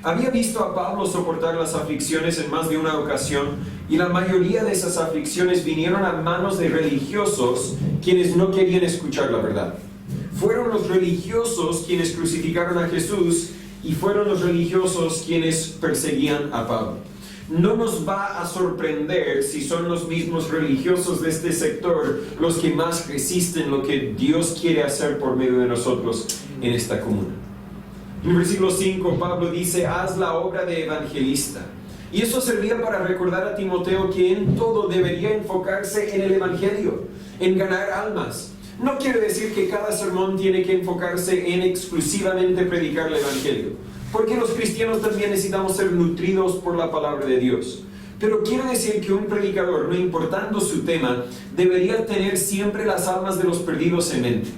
Había visto a Pablo soportar las aflicciones en más de una ocasión, y la mayoría de esas aflicciones vinieron a manos de religiosos quienes no querían escuchar la verdad. fueron los religiosos quienes crucificaron a Jesús y fueron los religiosos quienes perseguían a Pablo. No nos va a sorprender si son los mismos religiosos de este sector los que más resisten lo que Dios quiere hacer por medio de nosotros en esta comuna. En el versículo 5, Pablo dice, haz la obra de evangelista. Y eso servía para recordar a Timoteo que en todo debería enfocarse en el evangelio, en ganar almas. No quiere decir que cada sermón tiene que enfocarse en exclusivamente predicar el evangelio, porque los cristianos también necesitamos ser nutridos por la palabra de Dios. Pero quiero decir que un predicador, no importando su tema, debería tener siempre las almas de los perdidos en mente.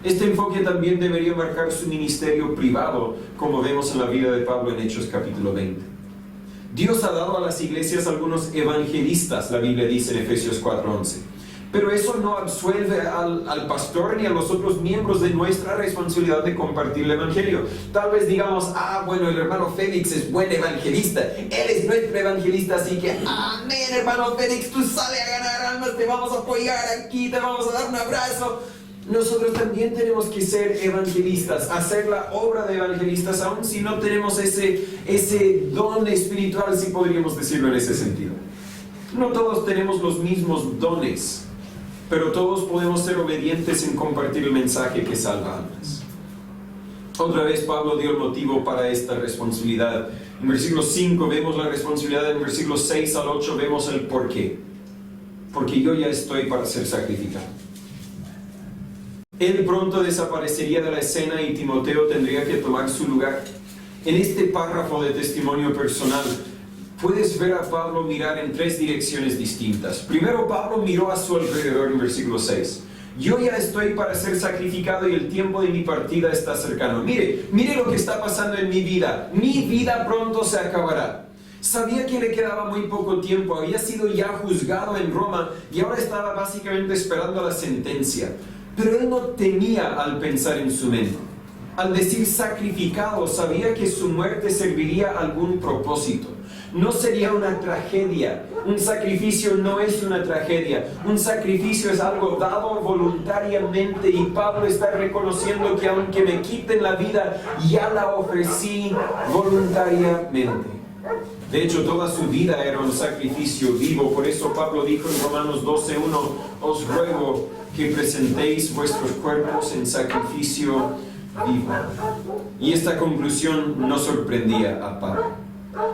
Este enfoque también debería marcar su ministerio privado, como vemos en la vida de Pablo en Hechos capítulo 20. Dios ha dado a las iglesias algunos evangelistas, la Biblia dice en Efesios 4:11. Pero eso no absuelve al pastor ni a los otros miembros de nuestra responsabilidad de compartir el evangelio. Tal vez digamos, bueno, el hermano Félix es buen evangelista, él es nuestro evangelista, así que, amén, hermano Félix, tú sale a ganar almas, te vamos a apoyar aquí, te vamos a dar un abrazo. Nosotros también tenemos que ser evangelistas, hacer la obra de evangelistas, aun si no tenemos ese don espiritual, si podríamos decirlo en ese sentido. No todos tenemos los mismos dones, pero todos podemos ser obedientes en compartir el mensaje que salva almas. Otra vez Pablo dio el motivo para esta responsabilidad. En versículo 5 vemos la responsabilidad, en versículos 6 al 8 vemos el por qué. Porque yo ya estoy para ser sacrificado. Él pronto desaparecería de la escena y Timoteo tendría que tomar su lugar. En este párrafo de testimonio personal, puedes ver a Pablo mirar en tres direcciones distintas. Primero, Pablo miró a su alrededor en versículo 6. Yo ya estoy para ser sacrificado y el tiempo de mi partida está cercano. Mire lo que está pasando en mi vida. Mi vida pronto se acabará. Sabía que le quedaba muy poco tiempo, había sido ya juzgado en Roma y ahora estaba básicamente esperando la sentencia. Pero él no temía al pensar en su mente. Al decir sacrificado, sabía que su muerte serviría a algún propósito. No sería una tragedia. Un sacrificio no es una tragedia. Un sacrificio es algo dado voluntariamente y Pablo está reconociendo que aunque me quiten la vida, ya la ofrecí voluntariamente. De hecho, toda su vida era un sacrificio vivo. Por eso Pablo dijo en Romanos 12:1, os ruego que presentéis vuestros cuerpos en sacrificio vivo. Y esta conclusión no sorprendía a Pablo.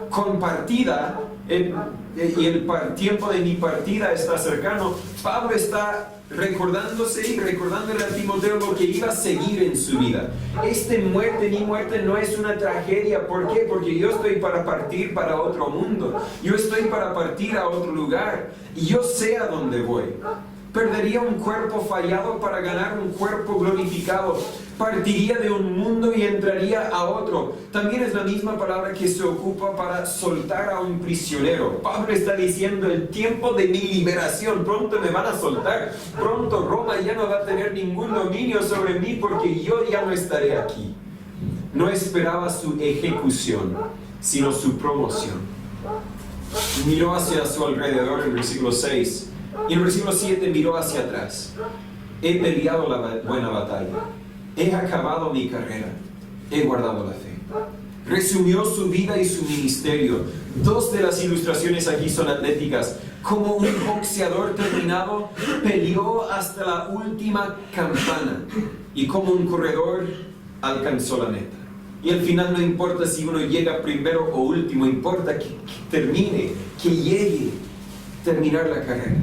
Compartida, y el tiempo de mi partida está cercano, Pablo está recordándose y recordándole a Timoteo lo que iba a seguir en su vida. Mi muerte no es una tragedia. ¿Por qué? Porque yo estoy para partir para otro mundo. Yo estoy para partir a otro lugar. Y yo sé a dónde voy. Perdería un cuerpo fallado para ganar un cuerpo glorificado. Partiría de un mundo y entraría a otro. También es la misma palabra que se ocupa para soltar a un prisionero. Pablo está diciendo el tiempo de mi liberación. Pronto me van a soltar. Pronto Roma ya no va a tener ningún dominio sobre mí porque yo ya no estaré aquí. No esperaba su ejecución, sino su promoción. Miró hacia su alrededor en el versículo 6. Y en el versículo 7 miró hacia atrás. He peleado la buena batalla. He acabado mi carrera. He guardado la fe. Resumió su vida y su ministerio. Dos de las ilustraciones aquí son atléticas. Como un boxeador terminado, peleó hasta la última campana. Y como un corredor, alcanzó la meta. Y al final no importa si uno llega primero o último, importa que termine, que llegue a terminar la carrera.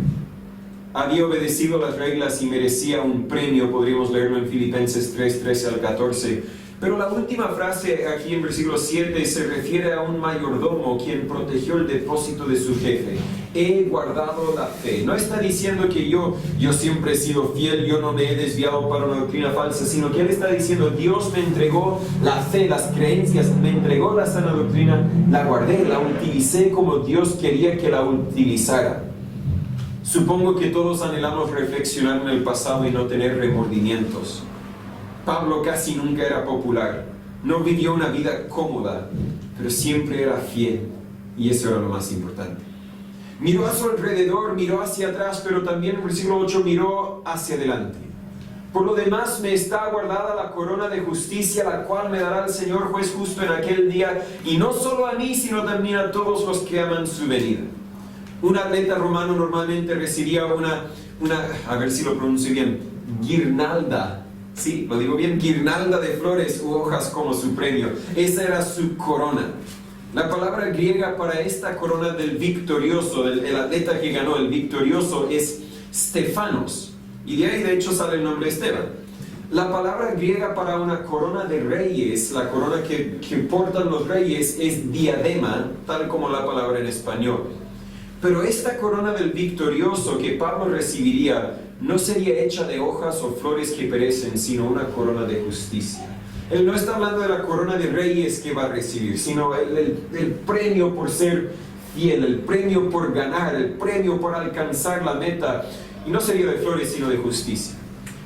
Había obedecido las reglas y merecía un premio, podríamos leerlo en Filipenses 3:13 al 14. Pero la última frase aquí en versículo 7 se refiere a un mayordomo quien protegió el depósito de su jefe. He guardado la fe. No está diciendo que yo siempre he sido fiel, yo no me he desviado para una doctrina falsa, sino que él está diciendo, Dios me entregó la fe, las creencias, me entregó la sana doctrina, la guardé, la utilicé como Dios quería que la utilizara. Supongo que todos anhelamos reflexionar en el pasado y no tener remordimientos. Pablo casi nunca era popular, no vivió una vida cómoda, pero siempre era fiel, y eso era lo más importante. Miró a su alrededor, miró hacia atrás, pero también en el versículo 8 miró hacia adelante. Por lo demás me está guardada la corona de justicia, la cual me dará el Señor juez justo en aquel día, y no solo a mí, sino también a todos los que aman su venida. Un atleta romano normalmente recibía una, a ver si lo pronuncio bien, guirnalda. Sí, lo digo bien, guirnalda de flores u hojas como su premio. Esa era su corona. La palabra griega para esta corona del victorioso, el atleta que ganó, el victorioso, es Stefanos. Y de ahí de hecho sale el nombre Esteban. La palabra griega para una corona de reyes, la corona que portan los reyes, es diadema, tal como la palabra en español. Pero esta corona del victorioso que Pablo recibiría no sería hecha de hojas o flores que perecen, sino una corona de justicia. Él no está hablando de la corona de reyes que va a recibir, sino el premio por ser fiel, el premio por ganar, el premio por alcanzar la meta. Y no sería de flores, sino de justicia.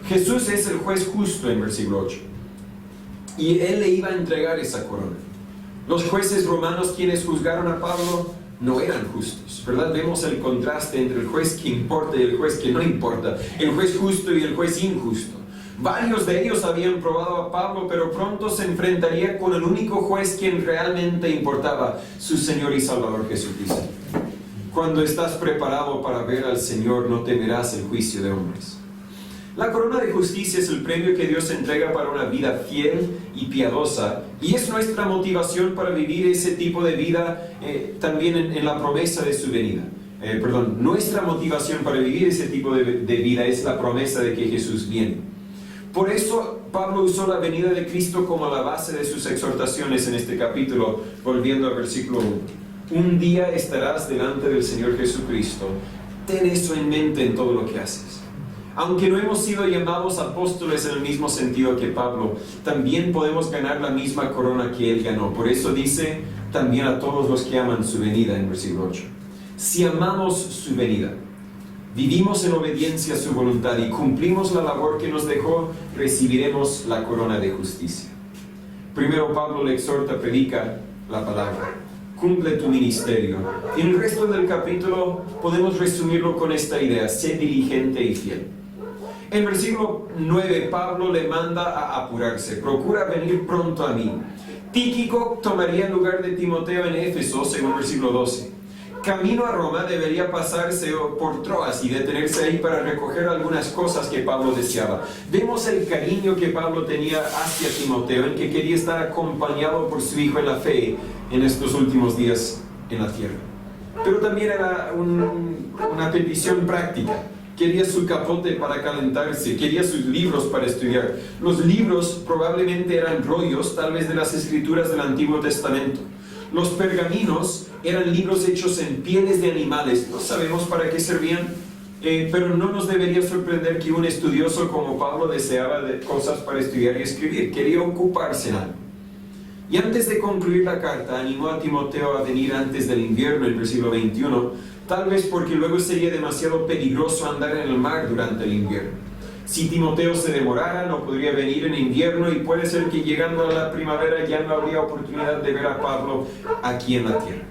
Jesús es el juez justo en versículo 8. Y Él le iba a entregar esa corona. Los jueces romanos quienes juzgaron a Pablo no eran justos, ¿verdad? Vemos el contraste entre el juez que importa y el juez que no importa. El juez justo y el juez injusto. Varios de ellos habían probado a Pablo, pero pronto se enfrentaría con el único juez quien realmente importaba, su Señor y Salvador Jesucristo. Cuando estás preparado para ver al Señor, no temerás el juicio de hombres. La corona de justicia es el premio que Dios entrega para una vida fiel y piadosa, y es nuestra motivación para vivir ese tipo de vida también en la promesa de su venida. Nuestra motivación para vivir ese tipo de vida es la promesa de que Jesús viene. Por eso Pablo usó la venida de Cristo como la base de sus exhortaciones en este capítulo, volviendo al versículo 1. Un día estarás delante del Señor Jesucristo. Ten eso en mente en todo lo que haces. Aunque no hemos sido llamados apóstoles en el mismo sentido que Pablo, también podemos ganar la misma corona que él ganó. Por eso dice también a todos los que aman su venida en versículo 8. Si amamos su venida, vivimos en obediencia a su voluntad y cumplimos la labor que nos dejó, recibiremos la corona de justicia. Primero Pablo le exhorta, predica la palabra. Cumple tu ministerio. Y en el resto del capítulo podemos resumirlo con esta idea: sé diligente y fiel. En versículo 9, Pablo le manda a apurarse. Procura venir pronto a mí. Tíquico tomaría el lugar de Timoteo en Éfeso, según versículo 12. Camino a Roma debería pasarse por Troas y detenerse ahí para recoger algunas cosas que Pablo deseaba. Vemos el cariño que Pablo tenía hacia Timoteo, en que quería estar acompañado por su hijo en la fe en estos últimos días en la tierra. Pero también era una petición práctica. Quería su capote para calentarse, quería sus libros para estudiar. Los libros probablemente eran rollos, tal vez de las escrituras del Antiguo Testamento. Los pergaminos eran libros hechos en pieles de animales. No sabemos para qué servían, pero no nos debería sorprender que un estudioso como Pablo deseaba de cosas para estudiar y escribir. Quería ocuparse en algo. Y antes de concluir la carta, animó a Timoteo a venir antes del invierno, el versículo 21, tal vez porque luego sería demasiado peligroso andar en el mar durante el invierno. Si Timoteo se demorara, no podría venir en invierno, y puede ser que llegando a la primavera ya no habría oportunidad de ver a Pablo aquí en la tierra.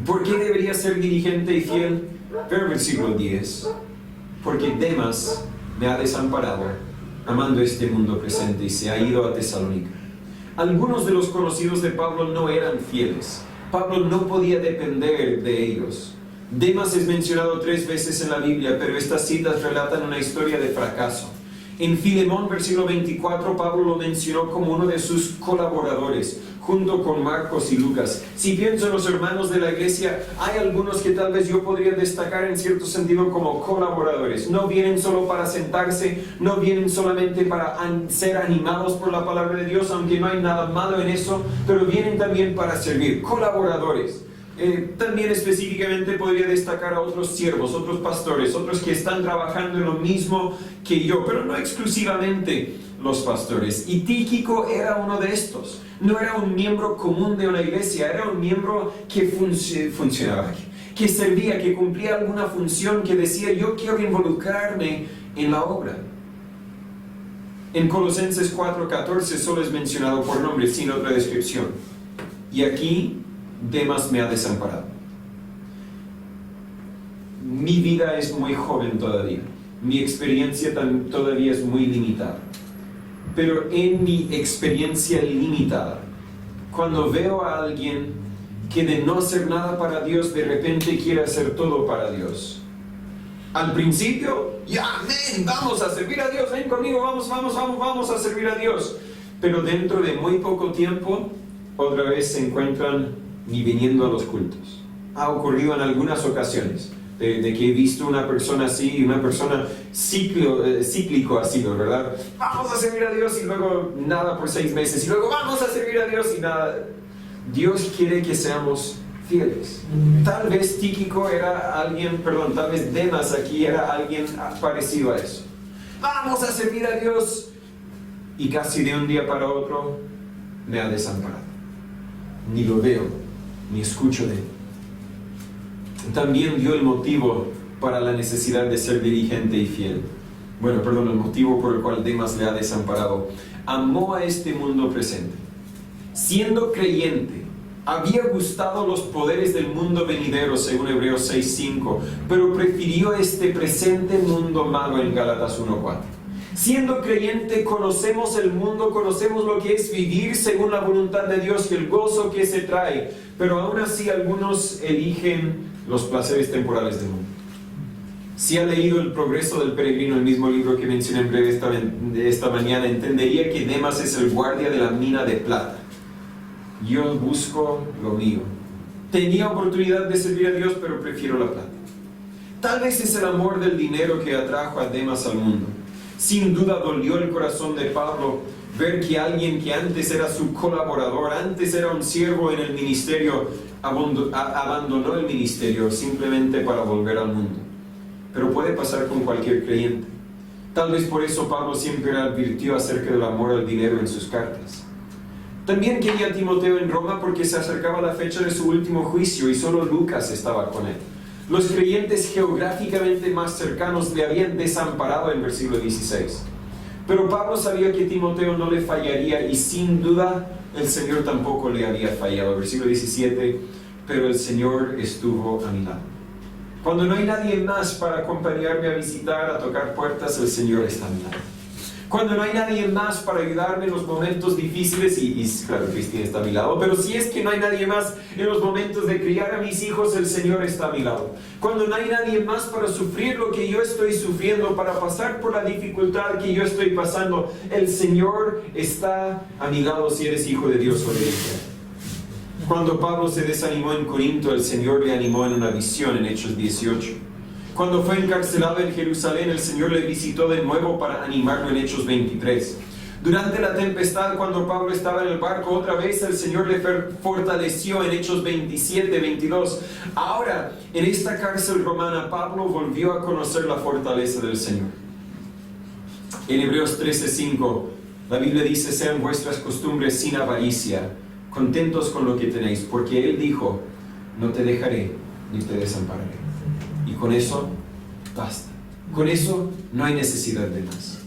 ¿Por qué debería ser diligente y fiel? Pero versículo 10. Porque Demas me ha desamparado, amando este mundo presente, y se ha ido a Tesalónica. Algunos de los conocidos de Pablo no eran fieles. Pablo no podía depender de ellos. Demas es mencionado 3 veces en la Biblia, pero estas citas relatan una historia de fracaso. En Filemón, versículo 24, Pablo lo mencionó como uno de sus colaboradores, junto con Marcos y Lucas. Si pienso en los hermanos de la iglesia, hay algunos que tal vez yo podría destacar en cierto sentido como colaboradores. No vienen solo para sentarse, no vienen solamente para ser animados por la palabra de Dios, aunque no hay nada malo en eso, pero vienen también para servir, colaboradores. También específicamente podría destacar a otros siervos, otros pastores, otros que están trabajando en lo mismo que yo, pero no exclusivamente los pastores. Y Tíquico era uno de estos. No era un miembro común de una iglesia, era un miembro que funcionaba, que servía, que cumplía alguna función, que decía: yo quiero involucrarme en la obra. En Colosenses 4:14 solo es mencionado por nombre, sin otra descripción. Y aquí Demas me ha desamparado. Mi vida es muy joven todavía. mi experiencia todavía es muy limitada. Pero en mi experiencia limitada, cuando veo a alguien que de no hacer nada para Dios, de repente quiere hacer todo para Dios. Al principio, ya, amén, vamos a servir a Dios, ven conmigo, vamos a servir a Dios. Pero dentro de muy poco tiempo, otra vez se encuentran ni viniendo a los cultos. Ha ocurrido en algunas ocasiones, de que he visto una persona así, una persona cíclico ha sido, ¿verdad? Vamos a servir a Dios y luego nada por 6 meses, y luego vamos a servir a Dios y nada. Dios quiere que seamos fieles. Tal vez Tíquico era alguien, tal vez Demas aquí era alguien parecido a eso. Vamos a servir a Dios, y casi de un día para otro me ha desamparado. Ni lo veo, ni escucho de él. También dio el motivo para la necesidad de ser diligente y fiel. El motivo por el cual Demas le ha desamparado. Amó a este mundo presente. Siendo creyente, había gustado los poderes del mundo venidero, según Hebreos 6:5, pero prefirió este presente mundo malo en Gálatas 1:4. Siendo creyente, conocemos el mundo, conocemos lo que es vivir según la voluntad de Dios y el gozo que se trae, pero aún así algunos eligen los placeres temporales del mundo. Si ha leído El progreso del peregrino, el mismo libro que mencioné en breve esta mañana, entendería que Demas es el guardia de la mina de plata. Yo busco lo mío. Tenía oportunidad de servir a Dios, pero prefiero la plata. Tal vez es el amor del dinero que atrajo a Demas al mundo. Sin duda dolió el corazón de Pablo ver que alguien que antes era su colaborador, antes era un siervo en el ministerio, abandonó el ministerio simplemente para volver al mundo. Pero puede pasar con cualquier creyente. Tal vez por eso Pablo siempre advirtió acerca del amor al dinero en sus cartas. También quería a Timoteo en Roma porque se acercaba la fecha de su último juicio y solo Lucas estaba con él. Los creyentes geográficamente más cercanos le habían desamparado en versículo 16. Pero Pablo sabía que Timoteo no le fallaría y sin duda el Señor tampoco le había fallado. Versículo 17, pero el Señor estuvo a mi lado. Cuando no hay nadie más para acompañarme a visitar, a tocar puertas, el Señor está a mi lado. Cuando no hay nadie más para ayudarme en los momentos difíciles, y claro, Cristina está a mi lado, pero si es que no hay nadie más en los momentos de criar a mis hijos, el Señor está a mi lado. Cuando no hay nadie más para sufrir lo que yo estoy sufriendo, para pasar por la dificultad que yo estoy pasando, el Señor está a mi lado si eres hijo de Dios o de ella. Cuando Pablo se desanimó en Corinto, el Señor le animó en una visión en Hechos 18. Cuando fue encarcelado en Jerusalén, el Señor le visitó de nuevo para animarlo en Hechos 23. Durante la tempestad, cuando Pablo estaba en el barco, otra vez el Señor le fortaleció en Hechos 27-22. Ahora, en esta cárcel romana, Pablo volvió a conocer la fortaleza del Señor. En Hebreos 13:5, la Biblia dice: sean vuestras costumbres sin avaricia, contentos con lo que tenéis, porque Él dijo: no te dejaré ni te desampararé. Y con eso basta. Con eso no hay necesidad de más.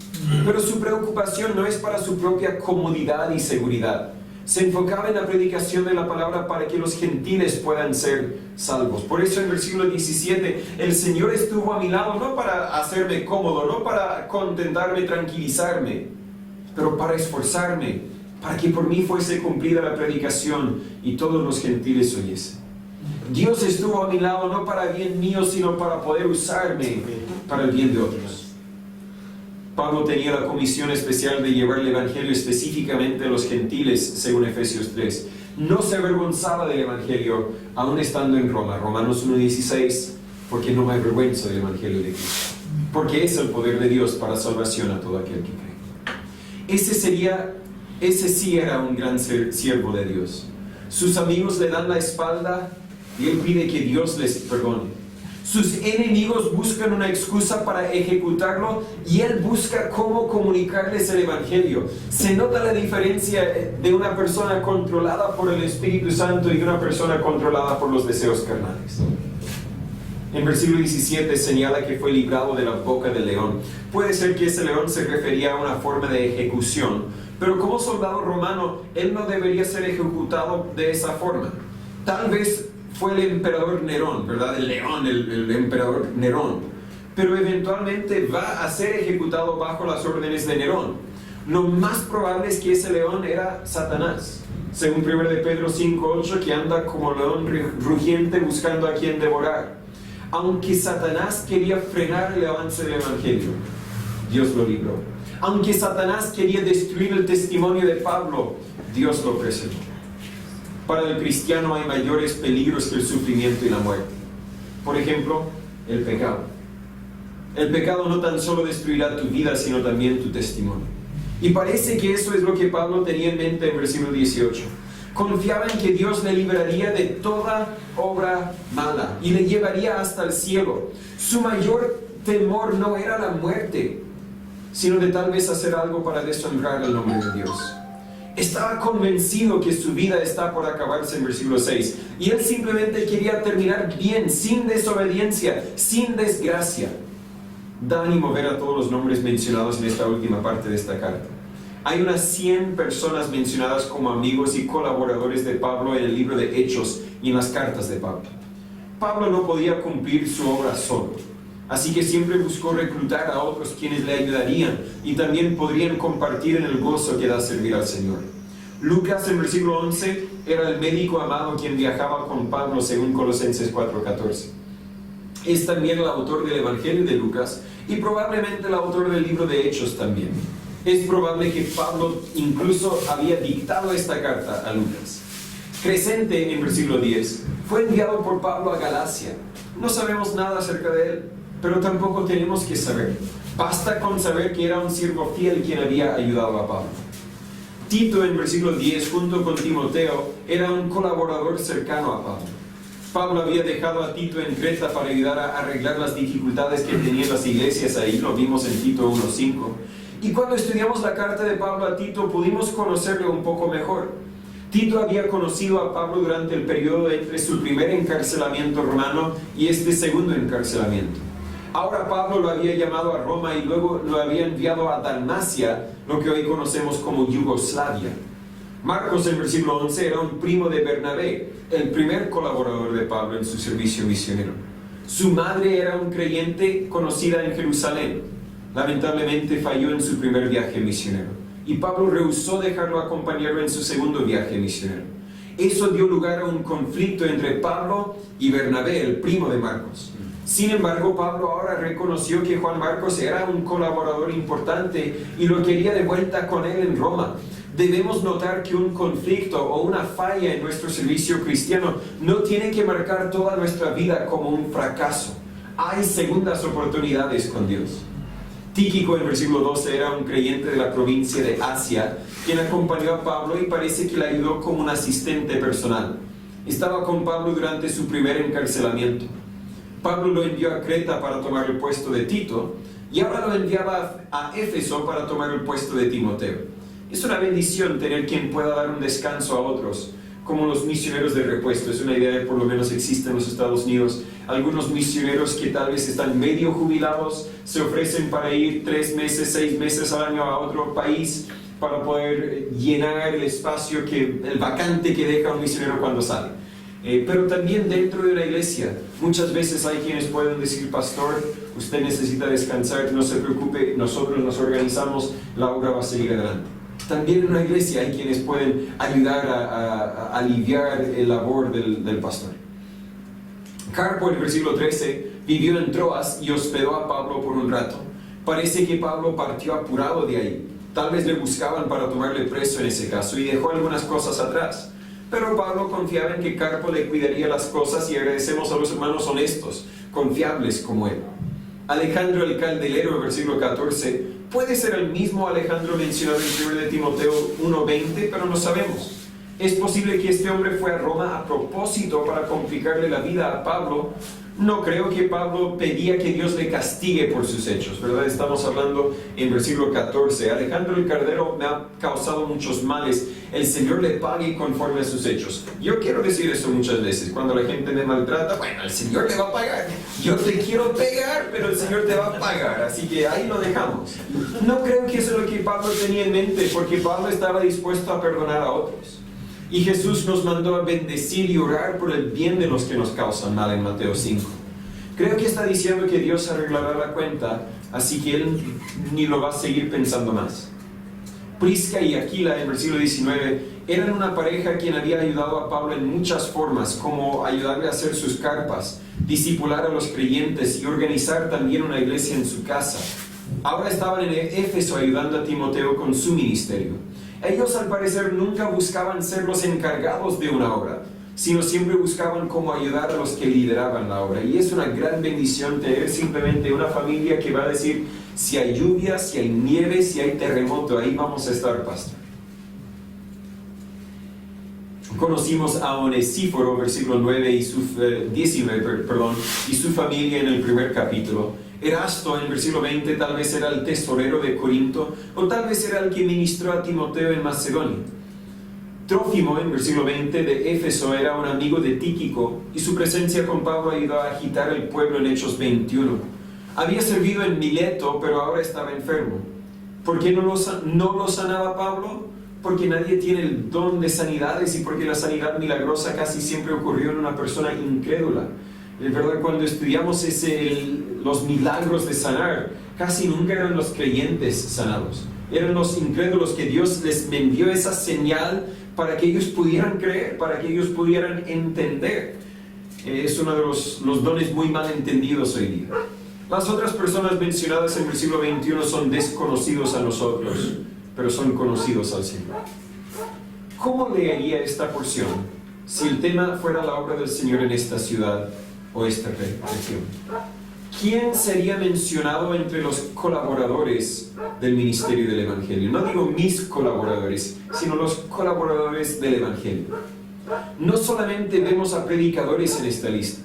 Pero su preocupación no es para su propia comodidad y seguridad. Se enfocaba en la predicación de la palabra para que los gentiles puedan ser salvos. Por eso en versículo 17, el Señor estuvo a mi lado no para hacerme cómodo, no para contentarme, tranquilizarme, pero para esforzarme, para que por mí fuese cumplida la predicación y todos los gentiles oyesen. Dios estuvo a mi lado no para bien mío, sino para poder usarme para el bien de otros. Pablo tenía la comisión especial de llevar el Evangelio específicamente a los gentiles, según Efesios 3. No se avergonzaba del Evangelio, aún estando en Roma. Romanos 1:16, porque no me avergüenzo del Evangelio de Cristo, porque es el poder de Dios para salvación a todo aquel que cree. Ese sí era un gran siervo de Dios. Sus amigos le dan la espalda y él pide que Dios les perdone. Sus enemigos buscan una excusa para ejecutarlo y él busca cómo comunicarles el Evangelio. Se nota la diferencia de una persona controlada por el Espíritu Santo y una persona controlada por los deseos carnales. En versículo 17 señala que fue librado de la boca del león. Puede ser que ese león se refería a una forma de ejecución, pero como soldado romano, él no debería ser ejecutado de esa forma. Tal vez fue el emperador Nerón, ¿verdad? El león, el emperador Nerón. pero eventualmente va a ser ejecutado bajo las órdenes de Nerón. Lo más probable es que ese león era Satanás, según 1 de Pedro 5:8, que anda como león rugiente buscando a quien devorar. Aunque Satanás quería frenar el avance del Evangelio, Dios lo libró. Aunque Satanás quería destruir el testimonio de Pablo, Dios lo preservó. Para el cristiano hay mayores peligros que el sufrimiento y la muerte. Por ejemplo, el pecado. El pecado no tan solo destruirá tu vida, sino también tu testimonio. Y parece que eso es lo que Pablo tenía en mente en versículo 18. Confiaba en que Dios le libraría de toda obra mala y le llevaría hasta el cielo. Su mayor temor no era la muerte, sino de tal vez hacer algo para deshonrar el nombre de Dios. Estaba convencido que su vida está por acabarse en versículo 6, y él simplemente quería terminar bien, sin desobediencia, sin desgracia. Da ánimo ver a todos los nombres mencionados en esta última parte de esta carta. Hay unas 100 personas mencionadas como amigos y colaboradores de Pablo en el libro de Hechos y en las cartas de Pablo. Pablo no podía cumplir su obra solo, así que siempre buscó reclutar a otros quienes le ayudarían y también podrían compartir en el gozo que da servir al Señor. Lucas, en versículo 11, era el médico amado quien viajaba con Pablo según Colosenses 4:14. Es también el autor del Evangelio de Lucas y probablemente el autor del libro de Hechos también. Es probable que Pablo incluso había dictado esta carta a Lucas. Crescente, en versículo 10, fue enviado por Pablo a Galacia. No sabemos nada acerca de él, pero tampoco tenemos que saber. Basta con saber que era un siervo fiel quien había ayudado a Pablo. Tito, en versículo 10, junto con Timoteo, era un colaborador cercano a Pablo. Pablo había dejado a Tito en Creta para ayudar a arreglar las dificultades que tenían las iglesias ahí, lo vimos en Tito 1:5. Y cuando estudiamos la carta de Pablo a Tito, pudimos conocerlo un poco mejor. Tito había conocido a Pablo durante el periodo entre su primer encarcelamiento romano y este segundo encarcelamiento. Ahora Pablo lo había llamado a Roma y luego lo había enviado a Dalmacia, lo que hoy conocemos como Yugoslavia. Marcos, en versículo 11, era un primo de Bernabé, el primer colaborador de Pablo en su servicio misionero. Su madre era un creyente conocida en Jerusalén. Lamentablemente falló en su primer viaje misionero y Pablo rehusó dejarlo acompañarlo en su segundo viaje misionero. Eso dio lugar a un conflicto entre Pablo y Bernabé, el primo de Marcos. Sin embargo, Pablo ahora reconoció que Juan Marcos era un colaborador importante y lo quería de vuelta con él en Roma. Debemos notar que un conflicto o una falla en nuestro servicio cristiano no tiene que marcar toda nuestra vida como un fracaso. Hay segundas oportunidades con Dios. Tíquico, en versículo 12, era un creyente de la provincia de Asia, quien acompañó a Pablo y parece que le ayudó como un asistente personal. Estaba con Pablo durante su primer encarcelamiento. Pablo lo envió a Creta para tomar el puesto de Tito y ahora lo enviaba a Éfeso para tomar el puesto de Timoteo. Es una bendición tener quien pueda dar un descanso a otros, como los misioneros de repuesto. Es una idea que por lo menos existe en los Estados Unidos. Algunos misioneros que tal vez están medio jubilados se ofrecen para ir 3 meses, 6 meses al año a otro país para poder llenar el espacio, el vacante que deja un misionero cuando sale. Pero también dentro de la iglesia, muchas veces hay quienes pueden decir: pastor, usted necesita descansar, no se preocupe, nosotros nos organizamos, la obra va a seguir adelante. También en una iglesia hay quienes pueden ayudar a aliviar el labor del pastor. Carpo, en el versículo 13, vivió en Troas y hospedó a Pablo por un rato. Parece que Pablo partió apurado de ahí. Tal vez le buscaban para tomarle preso en ese caso y dejó algunas cosas atrás. Pero Pablo confiaba en que Carpo le cuidaría las cosas y agradecemos a los hermanos honestos, confiables como él. Alejandro el Caldelero, versículo 14, puede ser el mismo Alejandro mencionado en 1 de Timoteo 1:20, pero no sabemos. Es posible que este hombre fue a Roma a propósito para complicarle la vida a Pablo. No creo que Pablo pedía que Dios le castigue por sus hechos, ¿verdad? Estamos hablando en versículo 14. Alejandro el Cardero me ha causado muchos males. El Señor le pague conforme a sus hechos. Yo quiero decir eso muchas veces. Cuando la gente me maltrata, bueno, el Señor le va a pagar. Yo te quiero pegar, pero el Señor te va a pagar. Así que ahí lo dejamos. No creo que eso es lo que Pablo tenía en mente, porque Pablo estaba dispuesto a perdonar a otros. Y Jesús nos mandó a bendecir y orar por el bien de los que nos causan mal en Mateo 5. Creo que está diciendo que Dios arreglará la cuenta, así que él ni lo va a seguir pensando más. Prisca y Aquila, en versículo 19, eran una pareja quien había ayudado a Pablo en muchas formas, como ayudarle a hacer sus carpas, discipular a los creyentes y organizar también una iglesia en su casa. Ahora estaban en Éfeso ayudando a Timoteo con su ministerio. Ellos al parecer nunca buscaban ser los encargados de una obra, sino siempre buscaban cómo ayudar a los que lideraban la obra. Y es una gran bendición tener simplemente una familia que va a decir, si hay lluvia, si hay nieve, si hay terremoto, ahí vamos a estar, pastor. Conocimos a Onesíforo, versículo 19, y su familia en el primer capítulo. Erasto, en versículo 20, tal vez era el tesorero de Corinto, o tal vez era el que ministró a Timoteo en Macedonia. Trófimo, en versículo 20, de Éfeso, era un amigo de Tíquico, y su presencia con Pablo ayudó a agitar el pueblo en Hechos 21. Había servido en Mileto, pero ahora estaba enfermo. ¿Por qué no lo sanaba Pablo? Porque nadie tiene el don de sanidades y porque la sanidad milagrosa casi siempre ocurrió en una persona incrédula. Es verdad, cuando estudiamos los milagros de sanar, casi nunca eran los creyentes sanados. Eran los incrédulos que Dios les envió esa señal para que ellos pudieran creer, para que ellos pudieran entender. Es uno de los dones muy mal entendidos hoy día. Las otras personas mencionadas en el versículo 21 son desconocidos a nosotros, pero son conocidos al Señor. ¿Cómo leería esta porción si el tema fuera la obra del Señor en esta ciudad o esta región? ¿Quién sería mencionado entre los colaboradores del ministerio del Evangelio? No digo mis colaboradores, sino los colaboradores del Evangelio. No solamente vemos a predicadores en esta lista,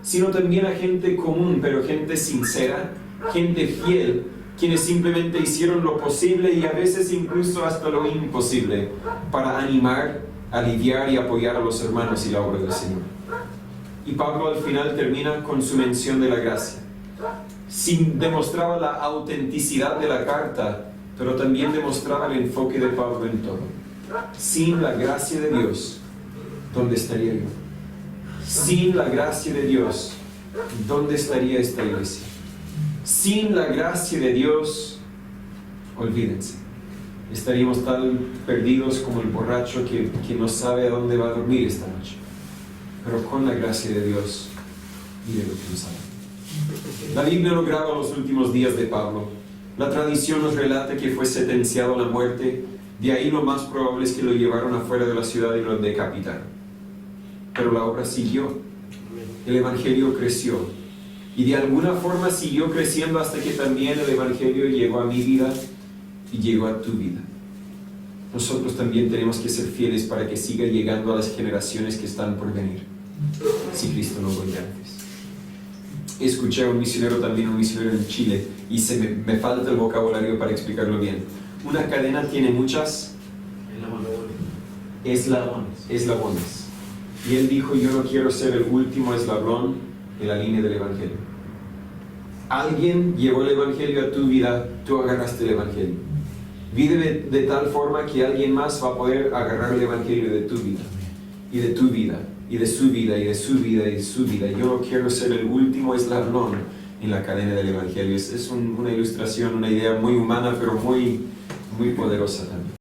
sino también a gente común, pero gente sincera, gente fiel, quienes simplemente hicieron lo posible y a veces incluso hasta lo imposible para animar, aliviar y apoyar a los hermanos y la obra del Señor. Y Pablo al final termina con su mención de la gracia. Demostraba la autenticidad de la carta, pero también demostraba el enfoque de Pablo en todo. Sin la gracia de Dios, ¿dónde estaría yo? Sin la gracia de Dios, ¿dónde estaría esta iglesia? Sin la gracia de Dios, olvídense, estaríamos tan perdidos como el borracho que no sabe a dónde va a dormir esta noche. Pero con la gracia de Dios, mire lo que nos haga. La Biblia no graba los últimos días de Pablo. La tradición nos relata que fue sentenciado a la muerte. De ahí lo más probable es que lo llevaron afuera de la ciudad y lo decapitaron. Pero la obra siguió. El Evangelio creció. Y de alguna forma siguió creciendo hasta que también el Evangelio llegó a mi vida y llegó a tu vida. Nosotros también tenemos que ser fieles para que siga llegando a las generaciones que están por venir, si Cristo no vuelve antes. Escuché a un misionero en Chile, y me falta el vocabulario para explicarlo bien. Una cadena tiene muchas eslabones. Y él dijo, yo no quiero ser el último eslabón en la línea del Evangelio. Alguien llevó el Evangelio a tu vida, tú agarraste el Evangelio. Vive de tal forma que alguien más va a poder agarrar el Evangelio de tu vida, y de tu vida, y de su vida, y de su vida, y de su vida. Yo no quiero ser el último eslabón en la cadena del Evangelio. Es una ilustración, una idea muy humana, pero muy, muy poderosa también.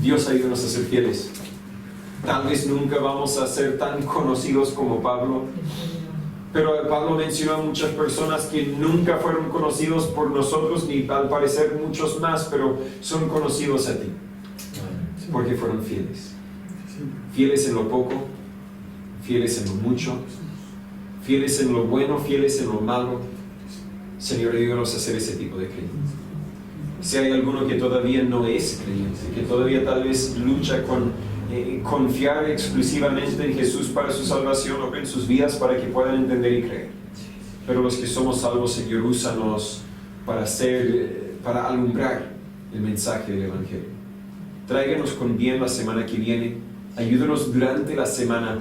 Dios ayúdanos a ser fieles. Tal vez nunca vamos a ser tan conocidos como Pablo, pero Pablo mencionó a muchas personas que nunca fueron conocidos por nosotros, ni al parecer muchos más, pero son conocidos a ti, porque fueron fieles. Fieles en lo poco, fieles en lo mucho, fieles en lo bueno, fieles en lo malo. Señor, ayúdanos a ser ese tipo de creyentes. Si hay alguno que todavía no es creyente, que todavía tal vez lucha con confiar exclusivamente en Jesús para su salvación, o en sus vidas para que puedan entender y creer. Pero los que somos salvos, Señor, úsanos para alumbrar el mensaje del Evangelio. Tráiganos con bien la semana que viene. Ayúdanos durante la semana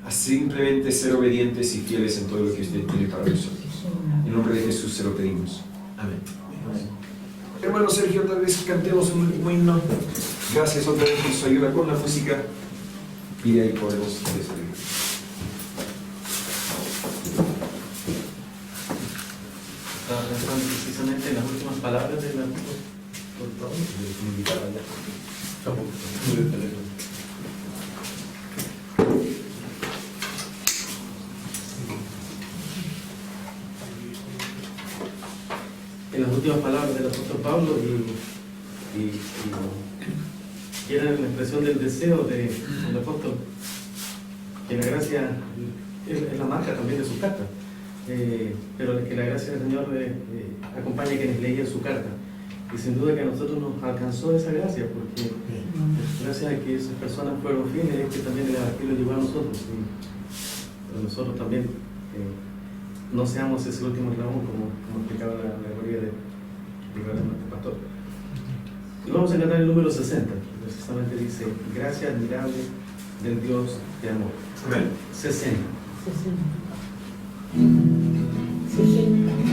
a simplemente ser obedientes y fieles en todo lo que usted tiene para nosotros. En nombre de Jesús se lo pedimos. Amén. Hermano Sergio, tal vez cantemos un último himno. Gracias otra vez por su ayuda con la música, y de ahí podemos despedir. están precisamente en las últimas palabras del apóstol Pablo. En las últimas palabras del apóstol Pablo y era la expresión del deseo del apóstol, que la gracia es la marca también de su carta, pero que la gracia del Señor acompañe a quienes leían su carta. Y sin duda que a nosotros nos alcanzó esa gracia, porque gracias a que esas personas fueron fieles es que también el Evangelio llegó a nosotros. Pero nosotros también no seamos ese último eslabón, como explicaba la teoría de nuestro pastor. Y vamos a cantar el número 60, precisamente dice: gracia admirable del Dios de amor. Amén. 60. 60.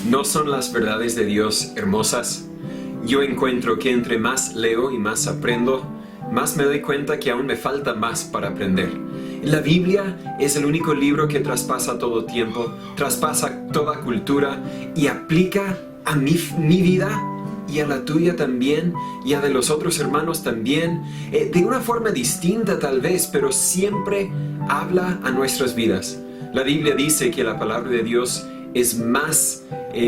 ¿No son las verdades de Dios hermosas? Yo encuentro que entre más leo y más aprendo, más me doy cuenta que aún me falta más para aprender. La Biblia es el único libro que traspasa todo tiempo, traspasa toda cultura y aplica a mi vida y a la tuya también, y a de los otros hermanos también, de una forma distinta tal vez, pero siempre habla a nuestras vidas. La Biblia dice que la palabra de Dios es más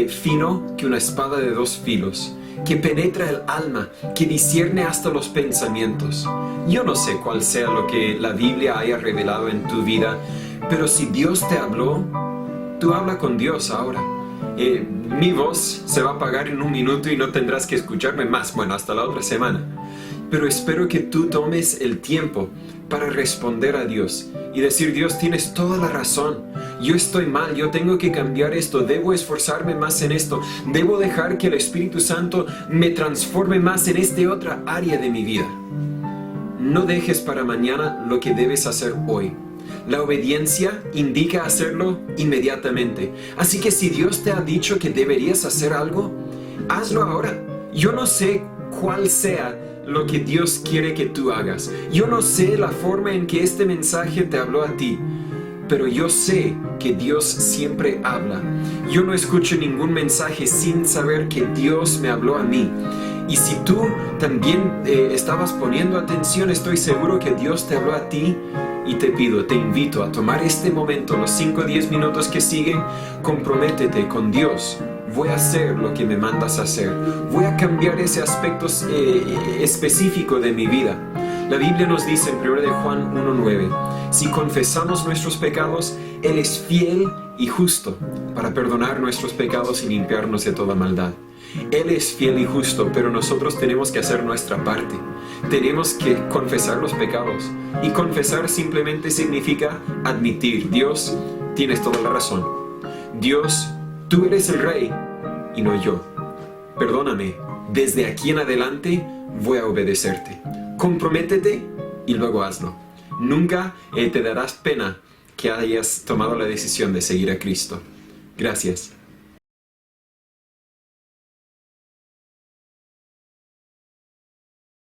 fino que una espada de dos filos, que penetra el alma, que discierne hasta los pensamientos. Yo no sé cuál sea lo que la Biblia haya revelado en tu vida, pero si Dios te habló, tú habla con Dios ahora. mi voz se va a apagar en un minuto y no tendrás que escucharme más, bueno, hasta la otra semana. Pero espero que tú tomes el tiempo para responder a Dios y decir: Dios, tienes toda la razón, yo estoy mal, yo tengo que cambiar esto, debo esforzarme más en esto, debo dejar que el Espíritu Santo me transforme más en esta otra área de mi vida. No dejes para mañana lo que debes hacer hoy. La obediencia indica hacerlo inmediatamente. Así que si Dios te ha dicho que deberías hacer algo, hazlo ahora. Yo no sé cuál sea lo que Dios quiere que tú hagas. Yo no sé la forma en que este mensaje te habló a ti, pero yo sé que Dios siempre habla. Yo no escucho ningún mensaje sin saber que Dios me habló a mí. Y si tú también estabas poniendo atención, estoy seguro que Dios te habló a ti. Y te invito a tomar este momento, los 5 o 10 minutos que siguen, comprométete con Dios. Voy a hacer lo que me mandas a hacer. Voy a cambiar ese aspecto específico de mi vida. La Biblia nos dice en 1 de Juan 1:9, si confesamos nuestros pecados, Él es fiel y justo para perdonar nuestros pecados y limpiarnos de toda maldad. Él es fiel y justo, pero nosotros tenemos que hacer nuestra parte. Tenemos que confesar los pecados. Y confesar simplemente significa admitir: Dios, tienes toda la razón. Dios, tú eres el Rey y no yo. Perdóname, desde aquí en adelante voy a obedecerte. Comprométete y luego hazlo. Nunca te darás pena que hayas tomado la decisión de seguir a Cristo. Gracias.